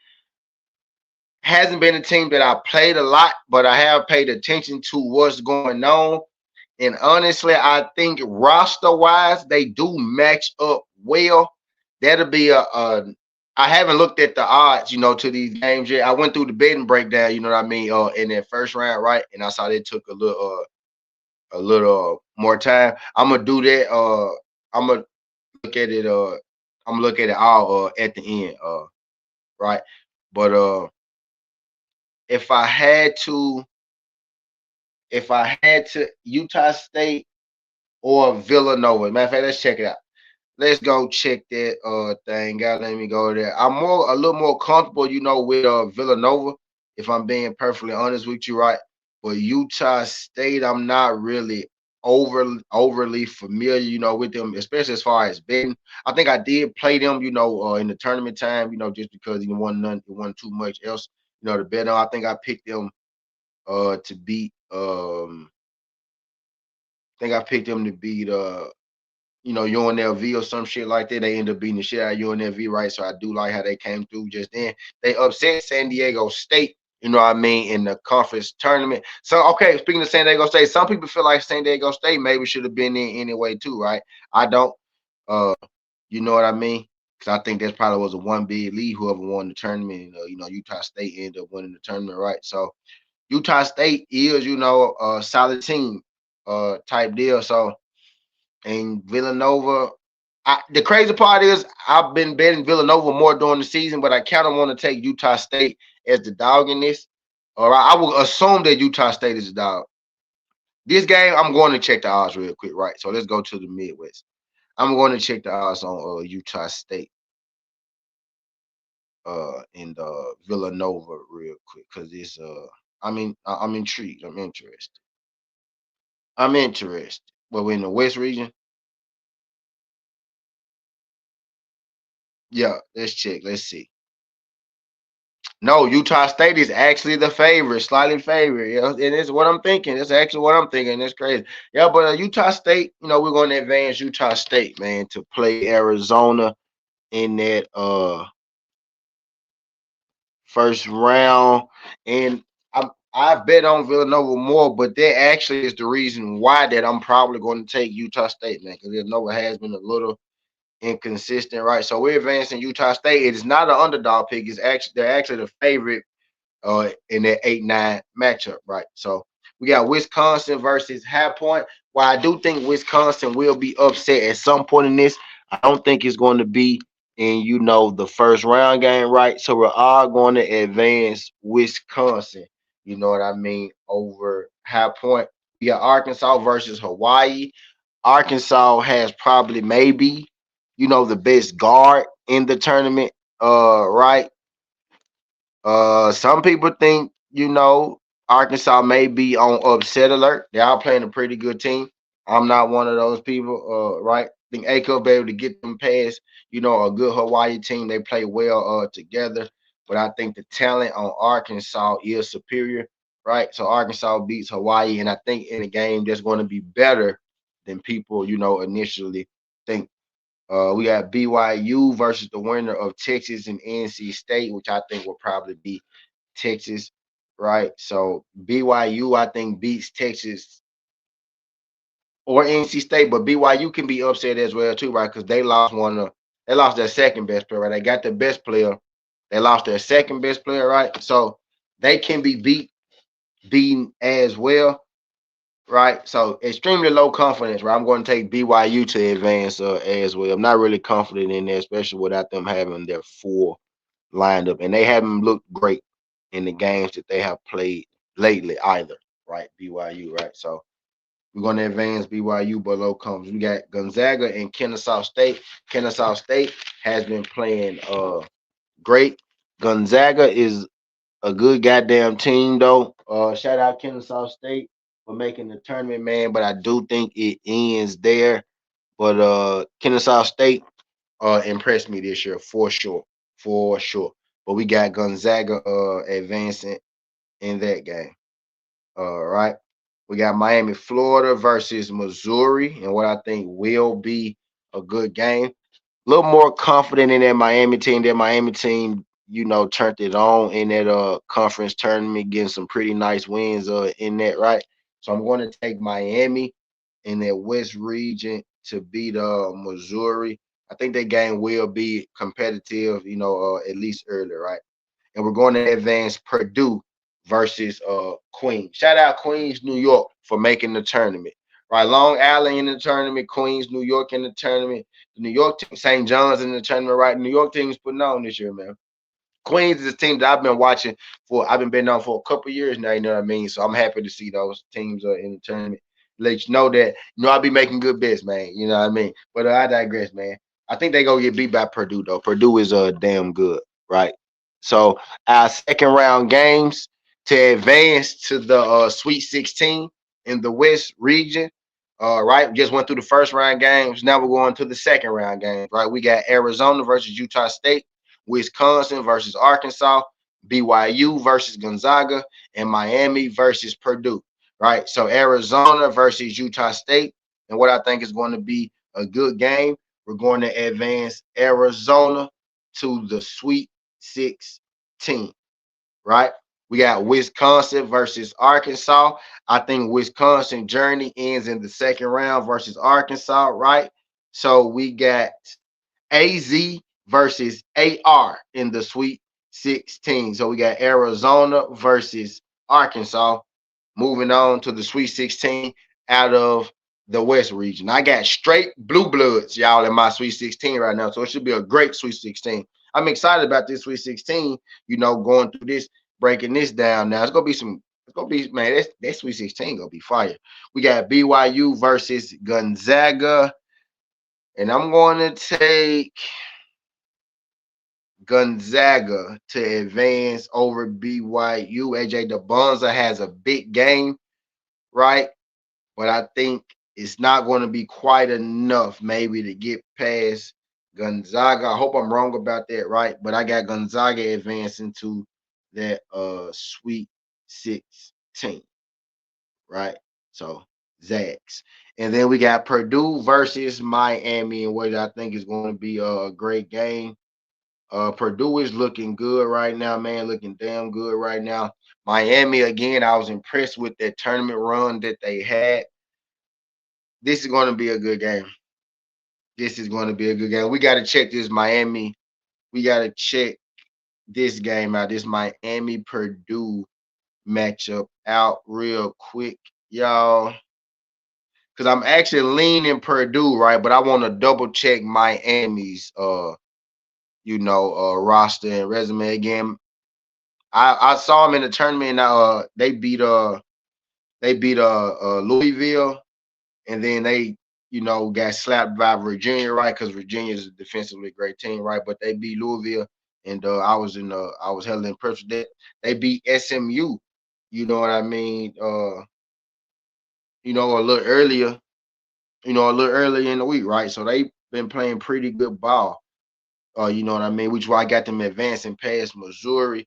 hasn't been a team that I played a lot, but I have paid attention to what's going on. And honestly, I think roster-wise, they do match up well. That'll be I haven't looked at the odds, to these games yet. I went through the betting breakdown, you know what I mean, in that first round, right? And I saw they took a little more time. I'm gonna do that. I'm gonna look at it. I'm gonna look at it all at the end, right? But if I had to Utah State or Villanova. Matter of fact, let's check it out. Let's go check that thing out. Let me go there. I'm a little more comfortable, with Villanova, if I'm being perfectly honest with you, right? But Utah State, I'm not really overly familiar, with them, especially as far as betting. I think I did play them, in the tournament time, just because it wasn't too much else, to bet on. I think I picked them to beat UNLV or some shit like that. They end up beating the shit out of UNLV, right? So I do like how they came through just then. They upset San Diego State, in the conference tournament. So, okay, speaking of San Diego State, some people feel like San Diego State maybe should have been in anyway too, right? I don't. You know what I mean? because I think that's probably was a one big lead. Whoever won the tournament, Utah State ended up winning the tournament, right? So Utah State is, a solid team, type deal. So, and Villanova. The crazy part is I've been betting Villanova more during the season, but I kind of want to take Utah State as the dog in this. Or I will assume that Utah State is the dog. This game, I'm going to check the odds real quick, right? So let's go to the Midwest. I'm going to check the odds on Utah State and Villanova real quick because it's I'm intrigued. I'm interested. I'm interested. But we're in the West region. Yeah, let's check. Let's see. No, Utah State is actually the favorite, slightly favorite. Yeah, and it's what I'm thinking. It's actually what I'm thinking. That's crazy. Yeah, but Utah State, we're going to advance Utah State, man, to play Arizona in that first round. And I bet on Villanova more, but that actually is the reason why that I'm probably going to take Utah State, man, because Villanova has been a little inconsistent, right? So we're advancing Utah State. It is not an underdog pick. They're actually the favorite in that 8-9 matchup, right? So we got Wisconsin versus High Point. While I do think Wisconsin will be upset at some point in this, I don't think it's going to be in the first round game, right? So we're all going to advance Wisconsin. You know what I mean? Over High Point. We got Arkansas versus Hawaii. Arkansas has probably maybe the best guard in the tournament, right? Some people think, Arkansas may be on upset alert. They are playing a pretty good team. I'm not one of those people, right? I think A could be able to get them past, a good Hawaii team. They play well together. But I think the talent on Arkansas is superior, right? So Arkansas beats Hawaii, and I think in a game that's going to be better than people, initially think. We got BYU versus the winner of Texas and NC State, which I think will probably be Texas, right? So BYU, I think, beats Texas or NC State, but BYU can be upset as well too, right? Because they lost their second best player, right? They got the best player, they lost their second best player, right? So they can be beaten as well, right? So extremely low confidence, right? I'm going to take BYU to advance as well. I'm not really confident in that, especially without them having their full lined up, and they haven't looked great in the games that they have played lately either, right? BYU, right? So we're going to advance BYU below comes. We got Gonzaga and Kennesaw State. Kennesaw State has been playing great. Gonzaga is a good goddamn team though. Shout out Kennesaw State for making the tournament, man. But I do think it ends there. But Kennesaw State impressed me this year for sure. For sure. But we got Gonzaga advancing in that game. Right. We got Miami, Florida versus Missouri, and what I think will be a good game. A little more confident in that Miami team. That Miami team, turned it on in that conference tournament, getting some pretty nice wins in that, right? So I'm going to take Miami in that West region to beat Missouri. I think that game will be competitive, at least early, right? And we're going to advance Purdue versus Queens. Shout out Queens, New York for making the tournament. Right, Long Island in the tournament, Queens, New York in the tournament, the New York team, St. John's in the tournament, right? New York team's putting on this year, man. Queens is a team that I've been watching for. I've been betting on for a couple years now. You know what I mean? So I'm happy to see those teams in the tournament. Let you know that I'll be making good bets, man. You know what I mean? But I digress, man. I think they gonna get beat by Purdue though. Purdue is damn good, right? So our second round games to advance to the Sweet 16 in the West region. Right, just went through the first round games. Now we're going to the second round games. Right, we got Arizona versus Utah State. Wisconsin versus Arkansas, BYU versus Gonzaga, and Miami versus Purdue. Right. So Arizona versus Utah State. And what I think is going to be a good game, we're going to advance Arizona to the Sweet 16. Right. We got Wisconsin versus Arkansas. I think Wisconsin journey ends in the second round versus Arkansas. Right. So we got AZ versus AR in the Sweet 16. So we got Arizona versus Arkansas. Moving on to the Sweet 16 out of the West region. I got straight blue bloods, y'all, in my Sweet 16 right now. So it should be a great Sweet 16. I'm excited about this Sweet 16, going through this, breaking this down. Now it's gonna be, man, that Sweet 16 gonna be fire. We got BYU versus Gonzaga. And I'm going to take Gonzaga to advance over BYU. AJ DeBonza has a big game, right? But I think it's not going to be quite enough maybe to get past Gonzaga. I hope I'm wrong about that, right? But I got Gonzaga advancing to that Sweet 16, right? So Zags. And then we got Purdue versus Miami, and what I think is going to be a great game. Purdue is looking good right now, man, looking damn good right now. Miami, again, I was impressed with that tournament run that they had. This is going to be a good game. This is going to be a good game. We got to check this Miami. We got to check this game out, this Miami Purdue matchup out real quick, y'all. Because I'm actually leaning Purdue, right? But I want to double check Miami's roster and resume again. I saw them in the tournament. They beat Louisville, and then they got slapped by Virginia, right? Because Virginia is a defensively great team, right? But they beat Louisville, and I was hella impressed with that. They beat SMU. You know what I mean? A little earlier. A little earlier in the week, right? So they've been playing pretty good ball. You know what I mean? Which is why I got them advancing past Missouri.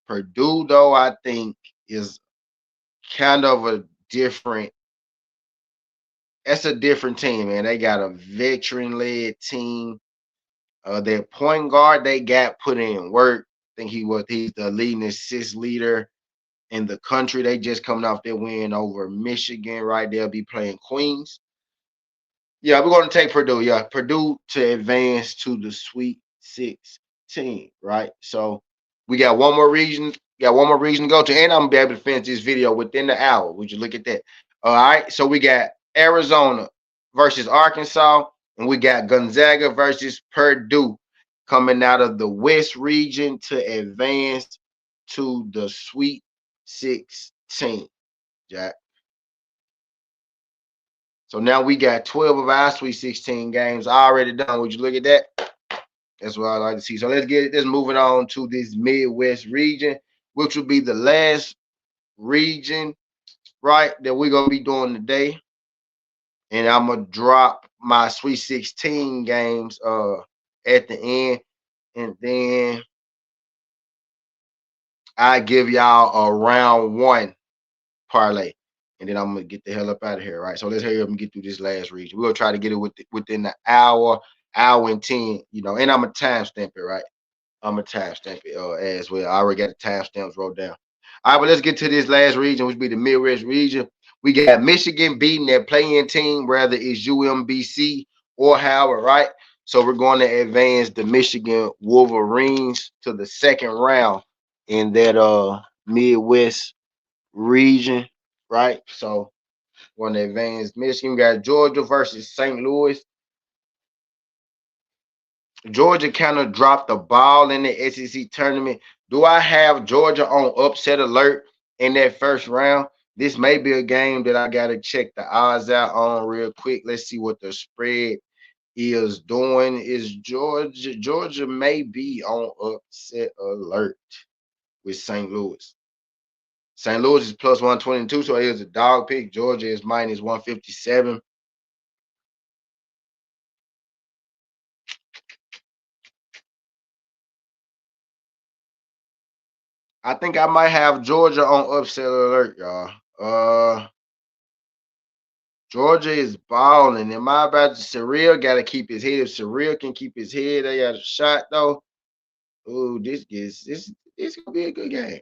Purdue, though, I think is kind of a different. That's a different team, man. They got a veteran-led team. Their point guard, they got put in work. I think he's the leading assist leader in the country. They just coming off their win over Michigan, right? They'll be playing Queens. Yeah, we're going to take Purdue. Yeah, Purdue to advance to the Sweet 16, right? So we got one more region. Got one more region to go to, and I'm gonna be able to finish this video within the hour. Would you look at that? All right. So we got Arizona versus Arkansas, and we got Gonzaga versus Purdue coming out of the West region to advance to the Sweet 16. Jack. So now we got 12 of our Sweet 16 games already done. Would you look at that? That's what I like to see. So let's moving on to this Midwest region, which will be the last region, right, that we're gonna be doing today. And I'm gonna drop my Sweet 16 games at the end, and then I give y'all a round one parlay. And then I'm gonna get the hell up out of here, right? So let's hurry up and get through this last region. We're gonna try to get it within the hour and 10, and I'm a timestamp it, right? I'm a timestamp it as well. I already got the timestamps wrote down. All right, but let's get to this last region, which be the Midwest region. We got Michigan beating their playing team, whether it's UMBC or Howard, right? So we're going to advance the Michigan Wolverines to the second round in that Midwest region, right? So we're going to advance Michigan. We got Georgia versus St. Louis. Georgia kind of dropped the ball in the SEC tournament. Do I have Georgia on upset alert in that first round? This may be a game that I got to check the odds out on real quick. Let's see what the spread is doing. Is Georgia may be on upset alert with St. Louis. St. Louis is plus 122, so it is a dog pick. Georgia is minus 157. I think I might have Georgia on upset alert, y'all. Georgia is balling. Am I about to Surreal got to keep his head? If Surreal can keep his head, they got a shot though. Oh, this gonna be a good game.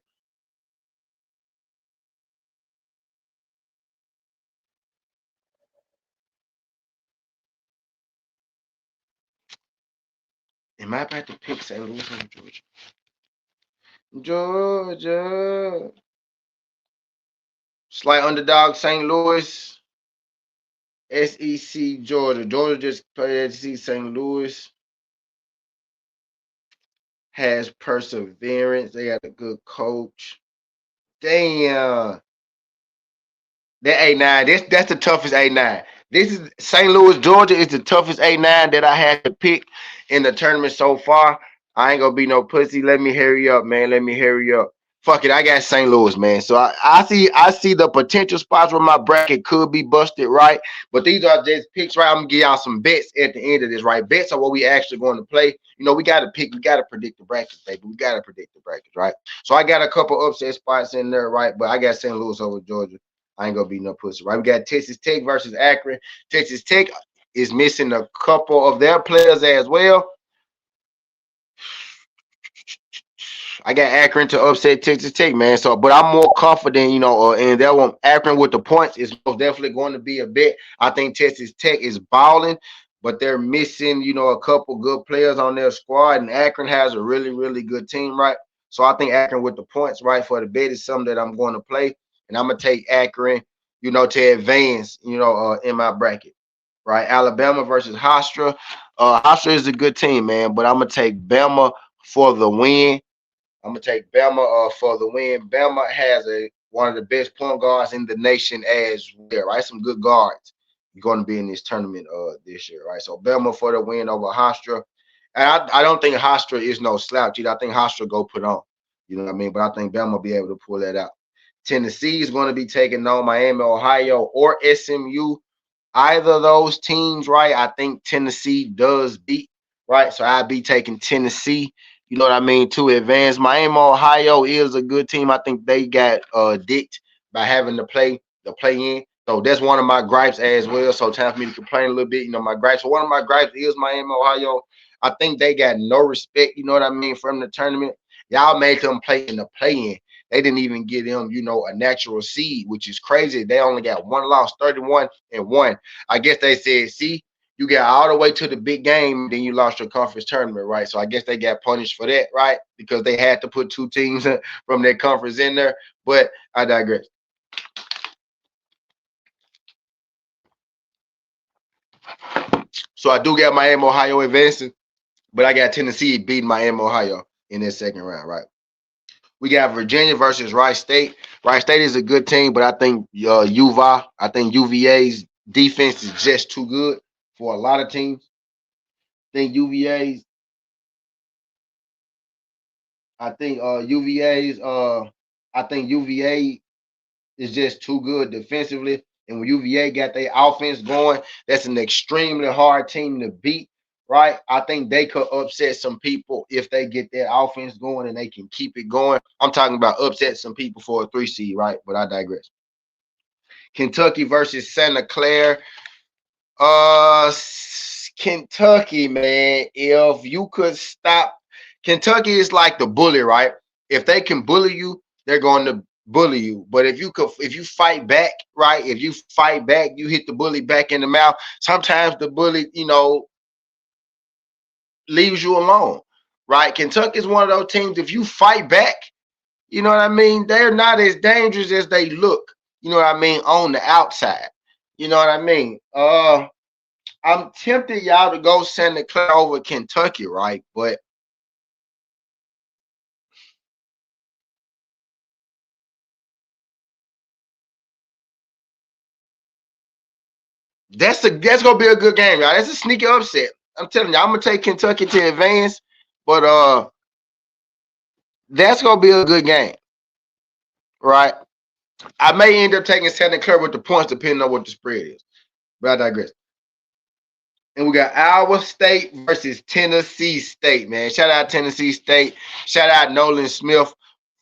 Am I about to pick St. Louis or Georgia? Georgia. Slight underdog, St. Louis. SEC, Georgia. Georgia just played SEC. St. Louis has perseverance. They got a good coach. Damn. That A9. That's the toughest A9. This is St. Louis, Georgia is the toughest A9 that I had to pick in the tournament so far. I ain't gonna be no pussy. Let me hurry up, man. Let me hurry up. Fuck it, I got St. Louis, man. So I see the potential spots where my bracket could be busted, right? But these are just picks, right? I'm gonna give y'all some bets at the end of this, right? Bets are what we actually going to play. You know, we gotta pick, we gotta predict the brackets, baby. We gotta predict the brackets, right? So I got a couple upset spots in there, right? But I got St. Louis over Georgia. I ain't gonna be no pussy, right? We got Texas Tech versus Akron. Texas Tech is missing a couple of their players as well. I got Akron to upset Texas Tech, man. So, but I'm more confident, you know, and that one Akron with the points is most definitely going to be a bet. I think Texas Tech is balling, but they're missing, you know, a couple good players on their squad, and Akron has a really, really good team, right? So I think Akron with the points, right, for the bet is something that I'm going to play, and I'm gonna take Akron, you know, to advance, you know, in my bracket, right? Alabama versus Hofstra. Hofstra is a good team, man, but I'm gonna take Bama for the win. I'm gonna take Bama for the win. Bama has one of the best point guards in the nation as well, right? Some good guards going to be in this tournament this year, right? So Bama for the win over Hofstra. And I don't think Hofstra is no slouch. I think Hofstra go put on. You know what I mean? But I think Bama will be able to pull that out. Tennessee is going to be taking on Miami, Ohio, or SMU. Either of those teams, right? I think Tennessee does beat, right? So I'd be taking Tennessee, you know what I mean, to advance. Miami, Ohio is a good team. I think they got dicked by having to play the play in. So that's one of my gripes as well. So time for me to complain a little bit. You know, my gripes. So one of my gripes is Miami, Ohio. I think they got no respect, you know what I mean, from the tournament. Y'all made them play in the play in. They didn't even give them, you know, a natural seed, which is crazy. They only got one loss, 31-1. I guess they said, see, you got all the way to the big game, then you lost your conference tournament, right? So I guess they got punished for that, right? Because they had to put two teams from their conference in there. But I digress. So I do get Miami, Ohio advancing, but I got Tennessee beating Miami, Ohio in this second round, right? We got Virginia versus Wright State. Wright State is a good team, but I think UVA's defense is just too good for a lot of teams. I think UVA's I think UVA's I think UVA is just too good defensively. And when UVA got their offense going, that's an extremely hard team to beat, right? I think they could upset some people if they get their offense going and they can keep it going. I'm talking about upset some people for a 3 seed, right? But I digress. Kentucky versus Santa Clara. Kentucky, man. If you could stop, Kentucky is like the bully, right? If they can bully you, they're going to bully you. But if you fight back, right? If you fight back, you hit the bully back in the mouth. Sometimes the bully, you know, leaves you alone, right? Kentucky is one of those teams. If you fight back, you know what I mean? They're not as dangerous as they look. You know what I mean? On the outside, you know what I mean? I'm tempted y'all to go Santa Clara over Kentucky, right? But that's gonna be a good game, y'all. That's a sneaky upset. I'm telling you, I'm gonna take Kentucky to advance, but that's gonna be a good game, right? I may end up taking Santa Clara with the points depending on what the spread is. But I digress. And we got Iowa State versus Tennessee State, man. Shout out Tennessee State. Shout out Nolan Smith,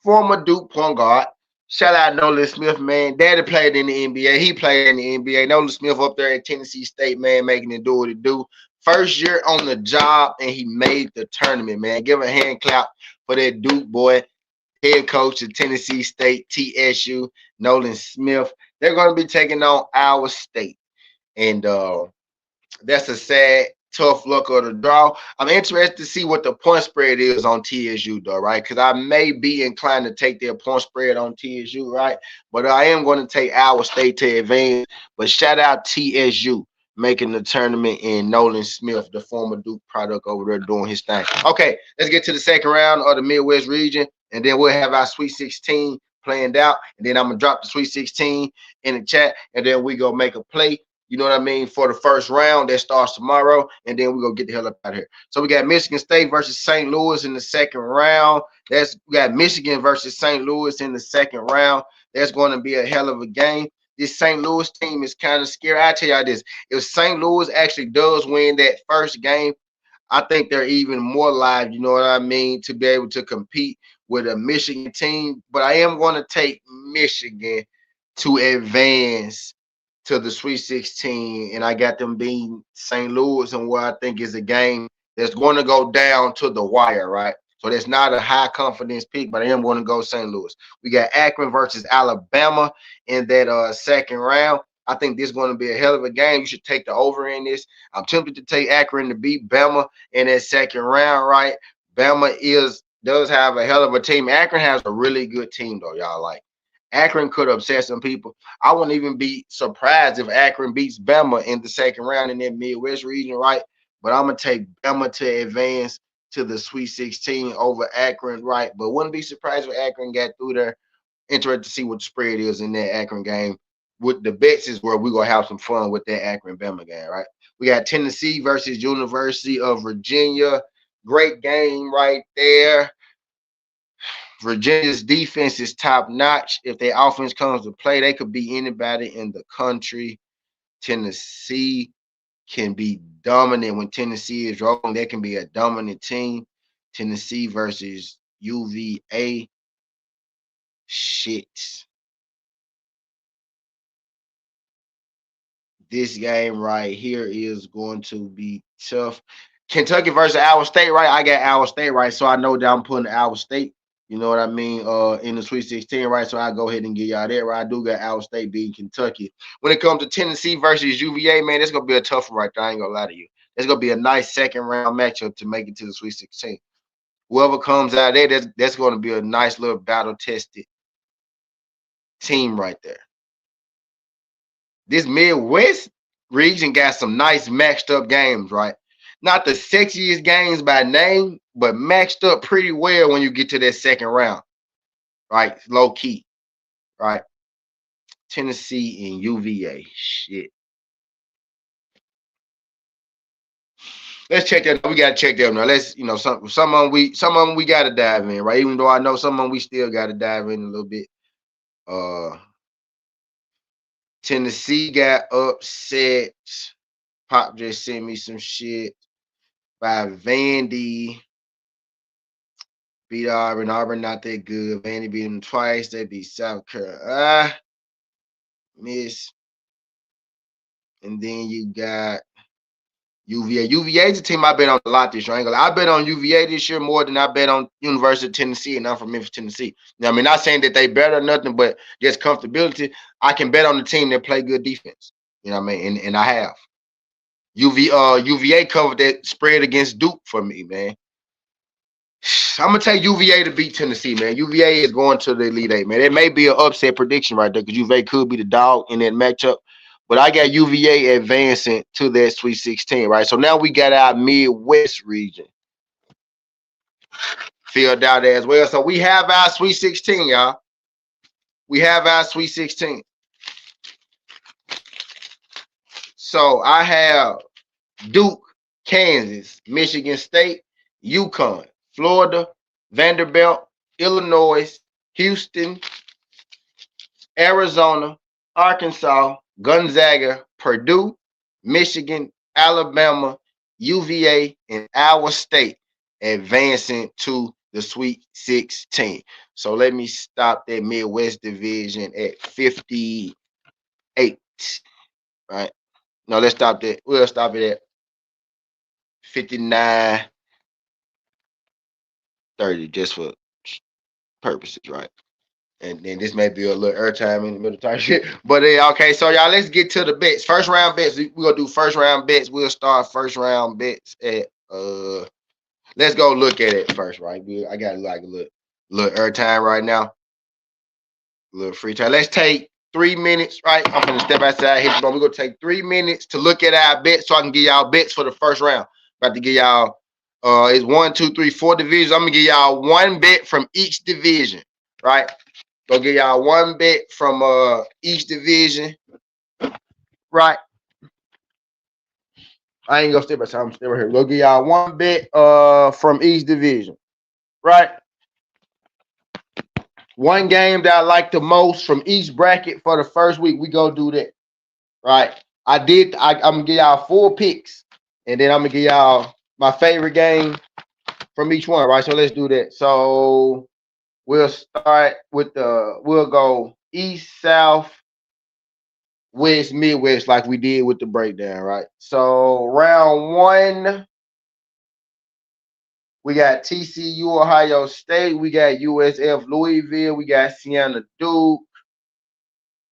former Duke point guard. Shout out Nolan Smith, man. Daddy played in the NBA. He played in the NBA. Nolan Smith up there at Tennessee State, man, making it do what it do. First year on the job, and he made the tournament, man. Give a hand clap for that Duke boy, head coach of Tennessee State, TSU, Nolan Smith. They're going to be taking on Iowa State. And that's a sad tough luck of the draw. I'm interested to see what the point spread is on TSU, though, right? Because I may be inclined to take their point spread on TSU, right? But I am going to take Iowa State to advance. But shout out TSU making the tournament, and Nolan Smith, the former Duke product, over there doing his thing. Okay, let's get to the second round of the Midwest region, and then we'll have our Sweet 16 planned out. And then I'm going to drop the Sweet 16 in the chat, and then we go make a play. You know what I mean? For the first round that starts tomorrow, and then we're gonna get the hell up out of here. So we got Michigan State versus St. Louis in the second round. We got Michigan versus St. Louis in the second round. That's going to be a hell of a game. This St. Louis team is kind of scary. I tell y'all this: if St. Louis actually does win that first game, I think they're even more live, you know what I mean, to be able to compete with a Michigan team. But I am going to take Michigan to advance to the Sweet 16, and I got them beating St. Louis in what I think is a game that's going to go down to the wire, right? So that's not a high confidence pick, but I am going to go St. Louis. We got Akron versus Alabama in that second round. I think this is going to be a hell of a game. You should take the over in this. I'm tempted to take Akron to beat Bama in that second round, right? Bama does have a hell of a team. Akron has a really good team, though, y'all. Like, Akron could upset some people. I wouldn't even be surprised if Akron beats Bama in the second round in that Midwest region, right? But I'm going to take Bama to advance to the Sweet 16 over Akron, right? But wouldn't be surprised if Akron got through there. Interested to see what the spread is in that Akron game. With the bets is where we're going to have some fun with that Akron-Bama game, right? We got Tennessee versus University of Virginia. Great game right there. Virginia's defense is top notch. If their offense comes to play, they could beat anybody in the country. Tennessee can be dominant when Tennessee is rolling. They can be a dominant team. Tennessee versus UVA. Shit. This game right here is going to be tough. Kentucky versus Iowa State, right? I got Iowa State, right? So I know that I'm putting Iowa State, you know what I mean, in the Sweet 16, right? So I go ahead and get y'all there, right? I do got Iowa State beating Kentucky. When it comes to Tennessee versus UVA, man, it's going to be a tough one right there. I ain't going to lie to you. It's going to be a nice second round matchup to make it to the Sweet 16. Whoever comes out there, that's going to be a nice little battle-tested team right there. This Midwest region got some nice matched up games, right? Not the sexiest games by name, but matched up pretty well when you get to that second round, right? Low key, right? Tennessee and UVA. Shit. Let's check that. We gotta check that now. Let's, some of them we gotta dive in, right? Even though I know some of them we still gotta dive in a little bit. Tennessee got upset. Pop just sent me some shit by Vandy. Beat Auburn. Auburn not that good. Vandy beat them twice. They beat South Carolina. Miss. And then you got UVA. UVA is a team I bet on a lot this year. I bet on UVA this year more than I bet on University of Tennessee, and I'm from Memphis, Tennessee. Now, I mean, not saying that they better or nothing, but just comfortability. I can bet on the team that play good defense. You know what I mean? And I have. UVA covered that spread against Duke for me, man. I'm gonna take UVA to beat Tennessee, man. UVA is going to the Elite Eight, man. It may be an upset prediction right there because UVA could be the dog in that matchup. But I got UVA advancing to that Sweet 16, right? So now we got our Midwest region filled out as well. So we have our Sweet 16, y'all. We have our Sweet 16. So I have Duke, Kansas, Michigan State, UConn, Florida, Vanderbilt, Illinois, Houston, Arizona, Arkansas, Gonzaga, Purdue, Michigan, Alabama, UVA, and Iowa State advancing to the Sweet 16. So let me stop that Midwest division at 58. Right? No, let's stop that. We'll stop it at 59-30 just for purposes, right? And then this may be a little airtime in the middle type shit. But okay, so y'all, let's get to the bets. First round bets. We're gonna do first round bets. We'll start first round bets at let's go look at it first, right? I got like a little airtime right now. A little free time. Let's take 3 minutes, right? I'm gonna step outside, hit the ball. We're gonna take 3 minutes to look at our bets so I can give y'all bets for the first round. About to give y'all it's 1, 2, 3, 4 divisions. I'm gonna give y'all one bet from each division, right? Go give y'all one bet from each division, right? I ain't gonna step outside. I'm stay right here. Go give y'all one bet from each division, right? One game that I like the most from each bracket for the first week. We go do that, right? I'm gonna give y'all 4 picks, and then I'm gonna give y'all my favorite game from each one, right? So let's do that. So we'll start with we'll go East, South, West, Midwest, like we did with the breakdown, right? So round 1, we got TCU, Ohio State. We got USF, Louisville. We got Siena, Duke.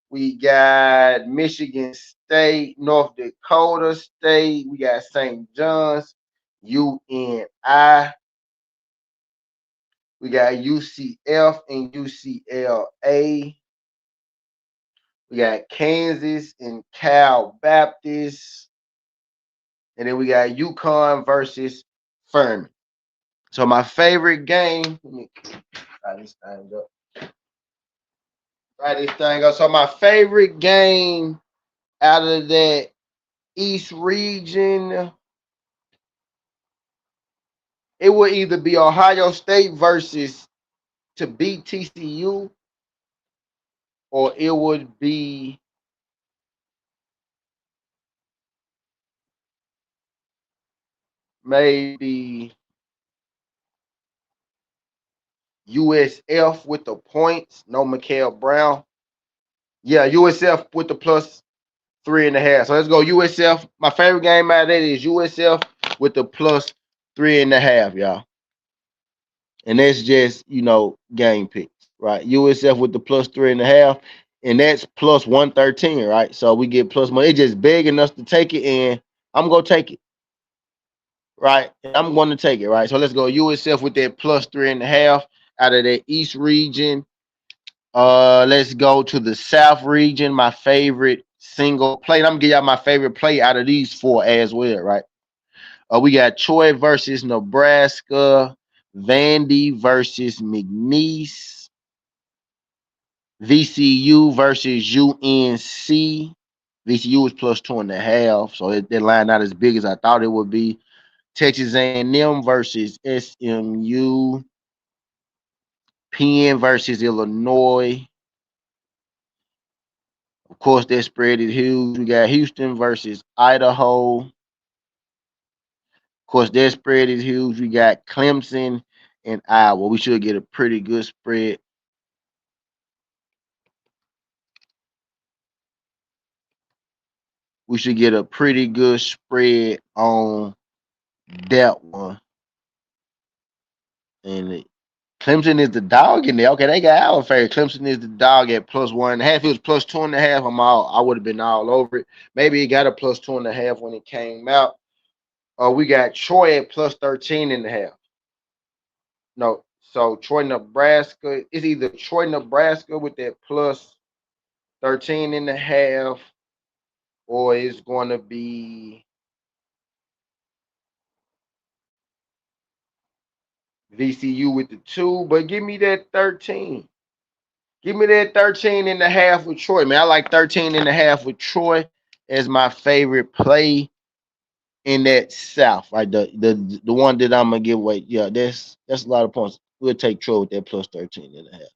We got Michigan State, North Dakota State. We got St. John's, UNI. We got UCF and UCLA. We got Kansas and Cal Baptist. And then we got UConn versus Furman. So my favorite game, let me try this thing up. So my favorite game out of that East region, it would either be Ohio State versus to beat TCU, or it would be maybe USF with the points. No Mikael Brown. Yeah, USF with the +3.5. So let's go USF. My favorite game out of that is USF with the +3.5, y'all. And that's just, game picks, right? USF with the +3.5, and that's +113, right? So we get plus money. It's just begging us to take it, and I'm gonna take it, right? And I'm going to take it, right? So let's go USF with that +3.5 out of that East region. Let's go to the South region. My favorite single play. I'm gonna give y'all my favorite play out of these 4 as well, right? We got Troy versus Nebraska, Vandy versus McNeese, VCU versus UNC. VCU is +2.5, so that line not as big as I thought it would be. Texas A&M versus SMU, Penn versus Illinois. Of course, that spread is huge. We got Houston versus Idaho. Of course, that spread is huge. We got Clemson and Iowa. We should get a pretty good spread. We should get a pretty good spread on that one. And Clemson is the dog in there. Okay, they got our favorite. Clemson is the dog at +1.5. If it was +2.5, I would have been all over it. Maybe it got a +2.5 when it came out. We got Troy at +13.5. No, so Troy, Nebraska is either Troy, Nebraska with that +13.5, or it's going to be VCU with the 2. But give me that 13. Give me that 13.5 with Troy, man. I like 13.5 with Troy as my favorite play in that South, right? The one that I'm gonna give away. Yeah, that's a lot of points. We'll take Troy with that +13.5.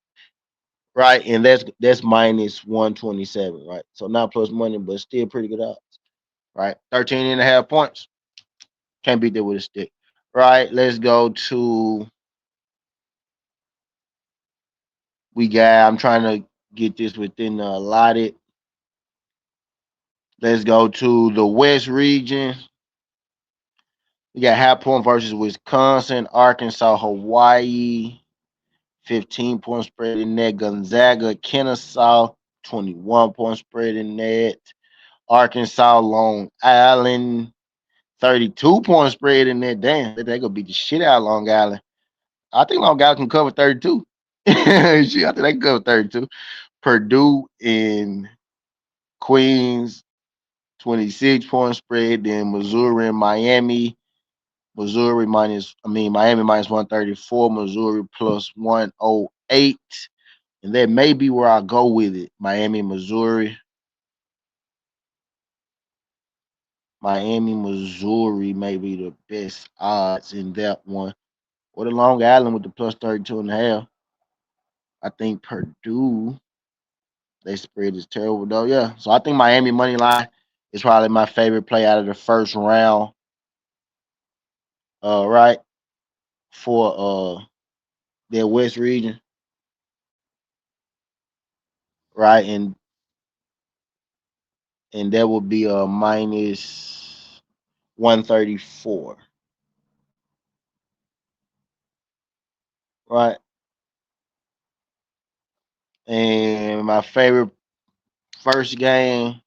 Right, and that's -127, right? So not plus money, but still pretty good odds, right? 13.5 points. Can't beat that with a stick. Right, let's go to I'm trying to get this within the allotted. Let's go to the West region. We got High Point versus Wisconsin, Arkansas, Hawaii, 15-point spread in there. Gonzaga, Kennesaw, 21-point spread in that. Arkansas, Long Island, 32-point spread in there. Damn, they gonna beat the shit out of Long Island. I think Long Island can cover 32. Shit, I think they can cover 32. Purdue in Queens, 26-point spread. Then Missouri and Miami. Miami minus 134. Missouri plus 108. And that may be where I go with it. Missouri may be the best odds in that one. Or the Long Island with the plus 32.5. I think Purdue, they spread is terrible though. Yeah. So I think Miami money line is probably my favorite play out of the first round. Right. For their West region. Right. And that would be a minus 134. Right. And my favorite first game,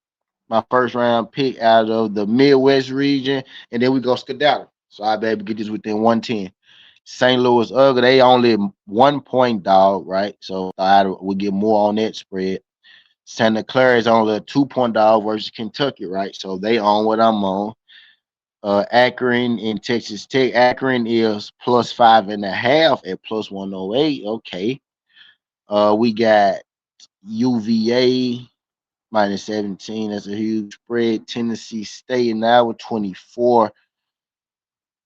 my first round pick out of the Midwest region, and then we go skedaddle. So I be able to get this within 110. St. Louis Ugly, they only 1-point dog, right? So I would get more on that spread. Santa Clara is only a 2-point dog versus Kentucky, right? So they on what I'm on. Akron in Texas Tech. Akron is plus 5.5 at plus 108. Okay. We got UVA minus 17. That's a huge spread. Tennessee State now with 24.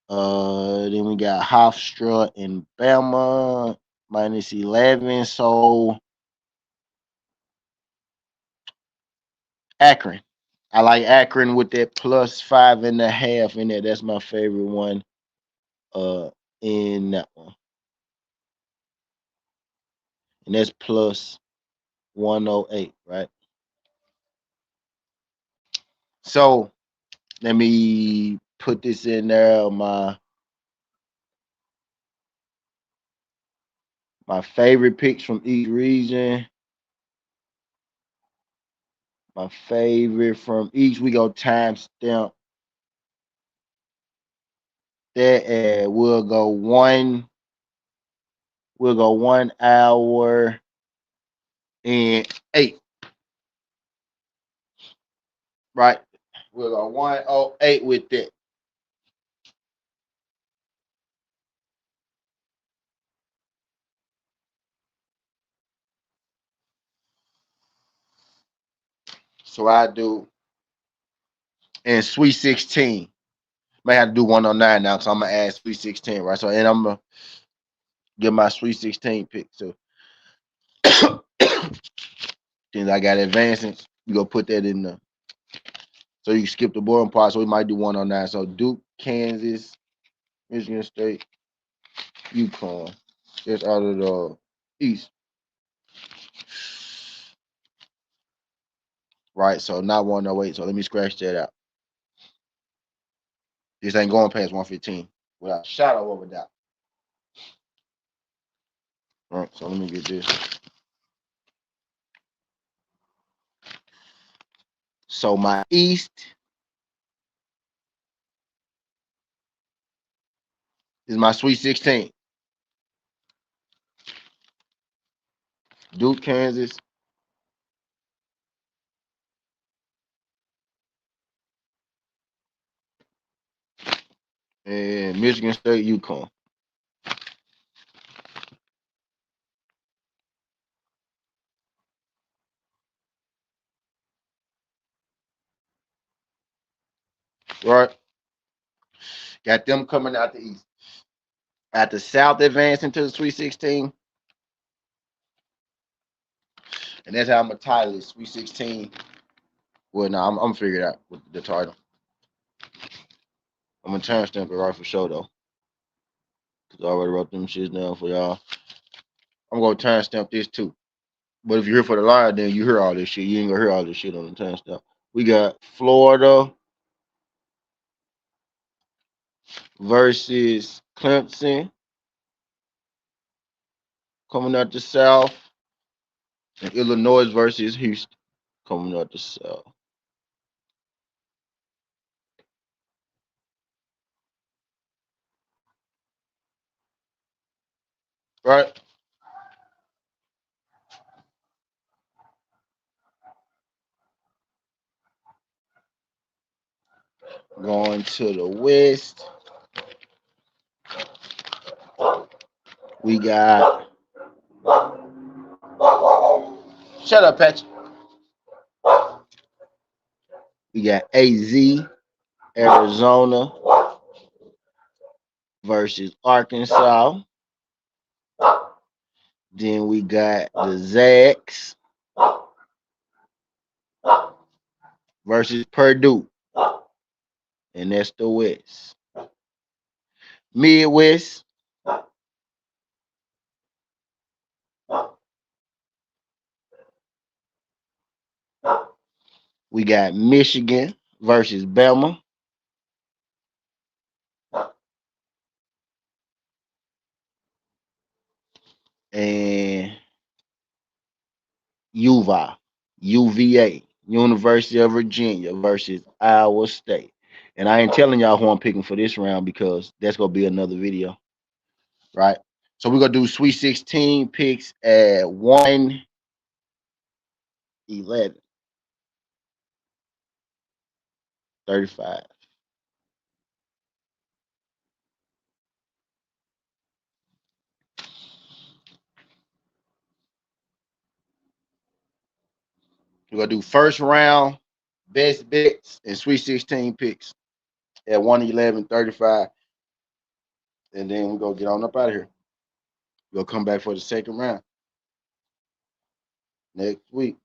Then we got Hofstra and Bama minus 11. So Akron. I like Akron with that plus 5.5 in there. That's my favorite one. In that one. And that's plus 108, right? So let me put this in there. My favorite picks from each region. My favorite from each. We go timestamp that, and we'll go 1 hour and 8. Right? We'll go 108 with that. So I do in Sweet 16. May have to do 109 now because I'm gonna add Sweet 16, right? So and I'm gonna get my Sweet 16 pick. So since I got advancing, you go put that in the so you skip the boring part. So we might do 109. So Duke, Kansas, Michigan State, UConn. Just out of the East. Right, so not 108. So let me scratch that out. This ain't going past 115 without a shadow of a doubt. All right, so let me get this. So my East is my Sweet 16. Duke, Kansas. And Michigan State, UConn. Right? Got them coming out the East. At the South advancing to the Sweet 16. And that's how I'm going to title it, Sweet 16. Well, no, I'm going to figure it out with the title. I'm going to timestamp it right for sure, though. Because I already wrote them shits down for y'all. I'm going to timestamp this, too. But if you're here for the live, then you hear all this shit. You ain't going to hear all this shit on the timestamp. We got Florida versus Clemson. coming out the South, and Illinois versus Houston, coming out the South. Right. Going to the West, we got. Shut up, Patrick. We got AZ, Arizona versus Arkansas. Then we got the Zags versus Purdue. And that's the West. Midwest, we got Michigan versus Bama. And UVA, University of Virginia versus Iowa State. And I ain't telling y'all who I'm picking for this round because that's going to be another video, right? So we're going to do Sweet 16 picks at 1:11:35. We're going to do first round, best bets, and Sweet 16 picks at 1:11:35. And then we're going to get on up out of here. We'll come back for the second round next week.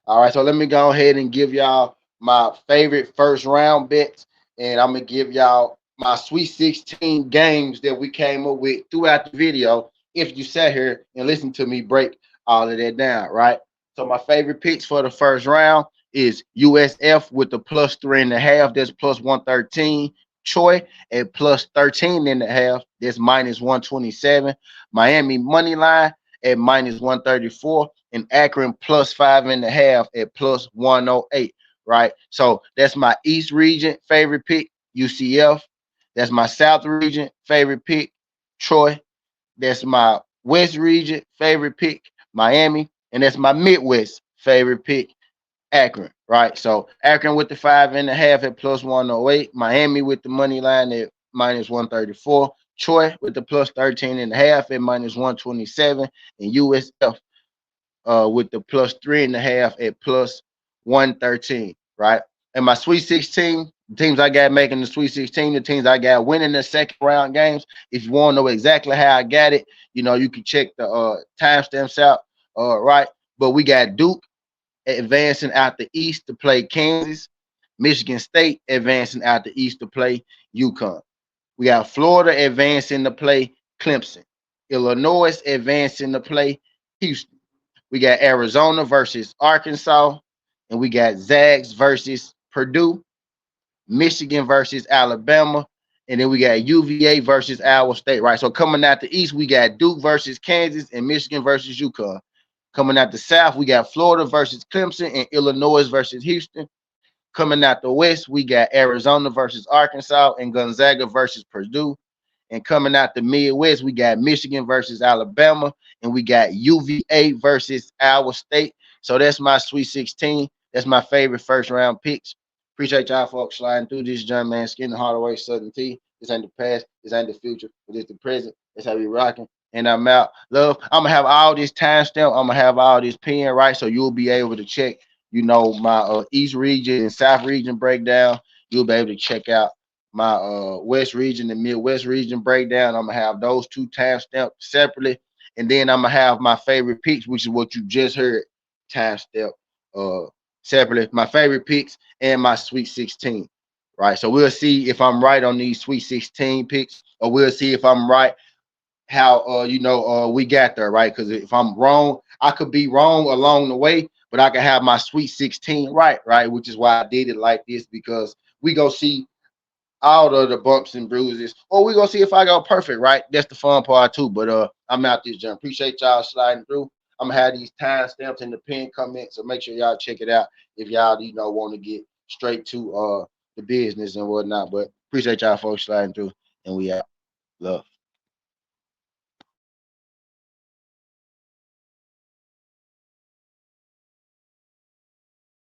All right, so let me go ahead and give y'all my favorite first round bets, and I'm gonna give y'all my Sweet 16 games that we came up with throughout the video. If you sat here and listened to me break all of that down, right? So my favorite picks for the first round is USF with the +3.5. That's +113. Troy at +13.5. That's -127. Miami money line at -134, and Akron +5.5 at +108, right? So that's my East region favorite pick, UCF. That's my South region favorite pick, Troy. That's my West region favorite pick, Miami. And that's my Midwest favorite pick, Akron, right? So Akron with the 5.5 at +108, Miami with the money line at -134, Troy with the +13.5 at -127, and USF with the +3.5 at +113, right? And my Sweet 16 teams I got making the Sweet 16, the teams I got winning the second round games. If you want to know exactly how I got it, you can check the timestamps out, right? But we got Duke advancing out the East to play Kansas, Michigan State advancing out the East to play UConn. We got Florida advancing to play Clemson, Illinois advancing to play Houston. We got Arizona versus Arkansas, and we got Zags versus Purdue, Michigan versus Alabama, and then we got UVA versus Iowa State, right? So coming out the East, we got Duke versus Kansas and Michigan versus UConn. Coming out the South, we got Florida versus Clemson and Illinois versus Houston. Coming out the West, we got Arizona versus Arkansas and Gonzaga versus Purdue. And coming out the Midwest, we got Michigan versus Alabama, and we got UVA versus Iowa State. So that's my Sweet 16. That's my favorite first round picks. Appreciate y'all folks sliding through this, John Man, Skin the Hardaway, Southern T. This ain't the past, this ain't the future, but it's the present. That's how we rocking. And I'm out. Love, I'm gonna have all this timestamp. I'm gonna have all this pen, right? So you'll be able to check, my East region and South region breakdown. You'll be able to check out my West region and Midwest region breakdown. I'm gonna have those two timestamped separately, and then I'm gonna have my favorite picks, which is what you just heard, timestamped separately. My favorite picks and my Sweet 16. Right. So we'll see if I'm right on these Sweet 16 picks, or we'll see if I'm right how we got there, right? Because if I'm wrong, I could be wrong along the way, but I can have my Sweet 16 right, which is why I did it like this, because we go see all of the bumps and bruises. Or we gonna see if I go perfect, right? That's the fun part too. But I'm out this jump. Appreciate y'all sliding through. I'm gonna have these time stamps in the pinned comments, so make sure y'all check it out if y'all want to get straight to the business and whatnot. But appreciate y'all folks sliding through, and we out. Love.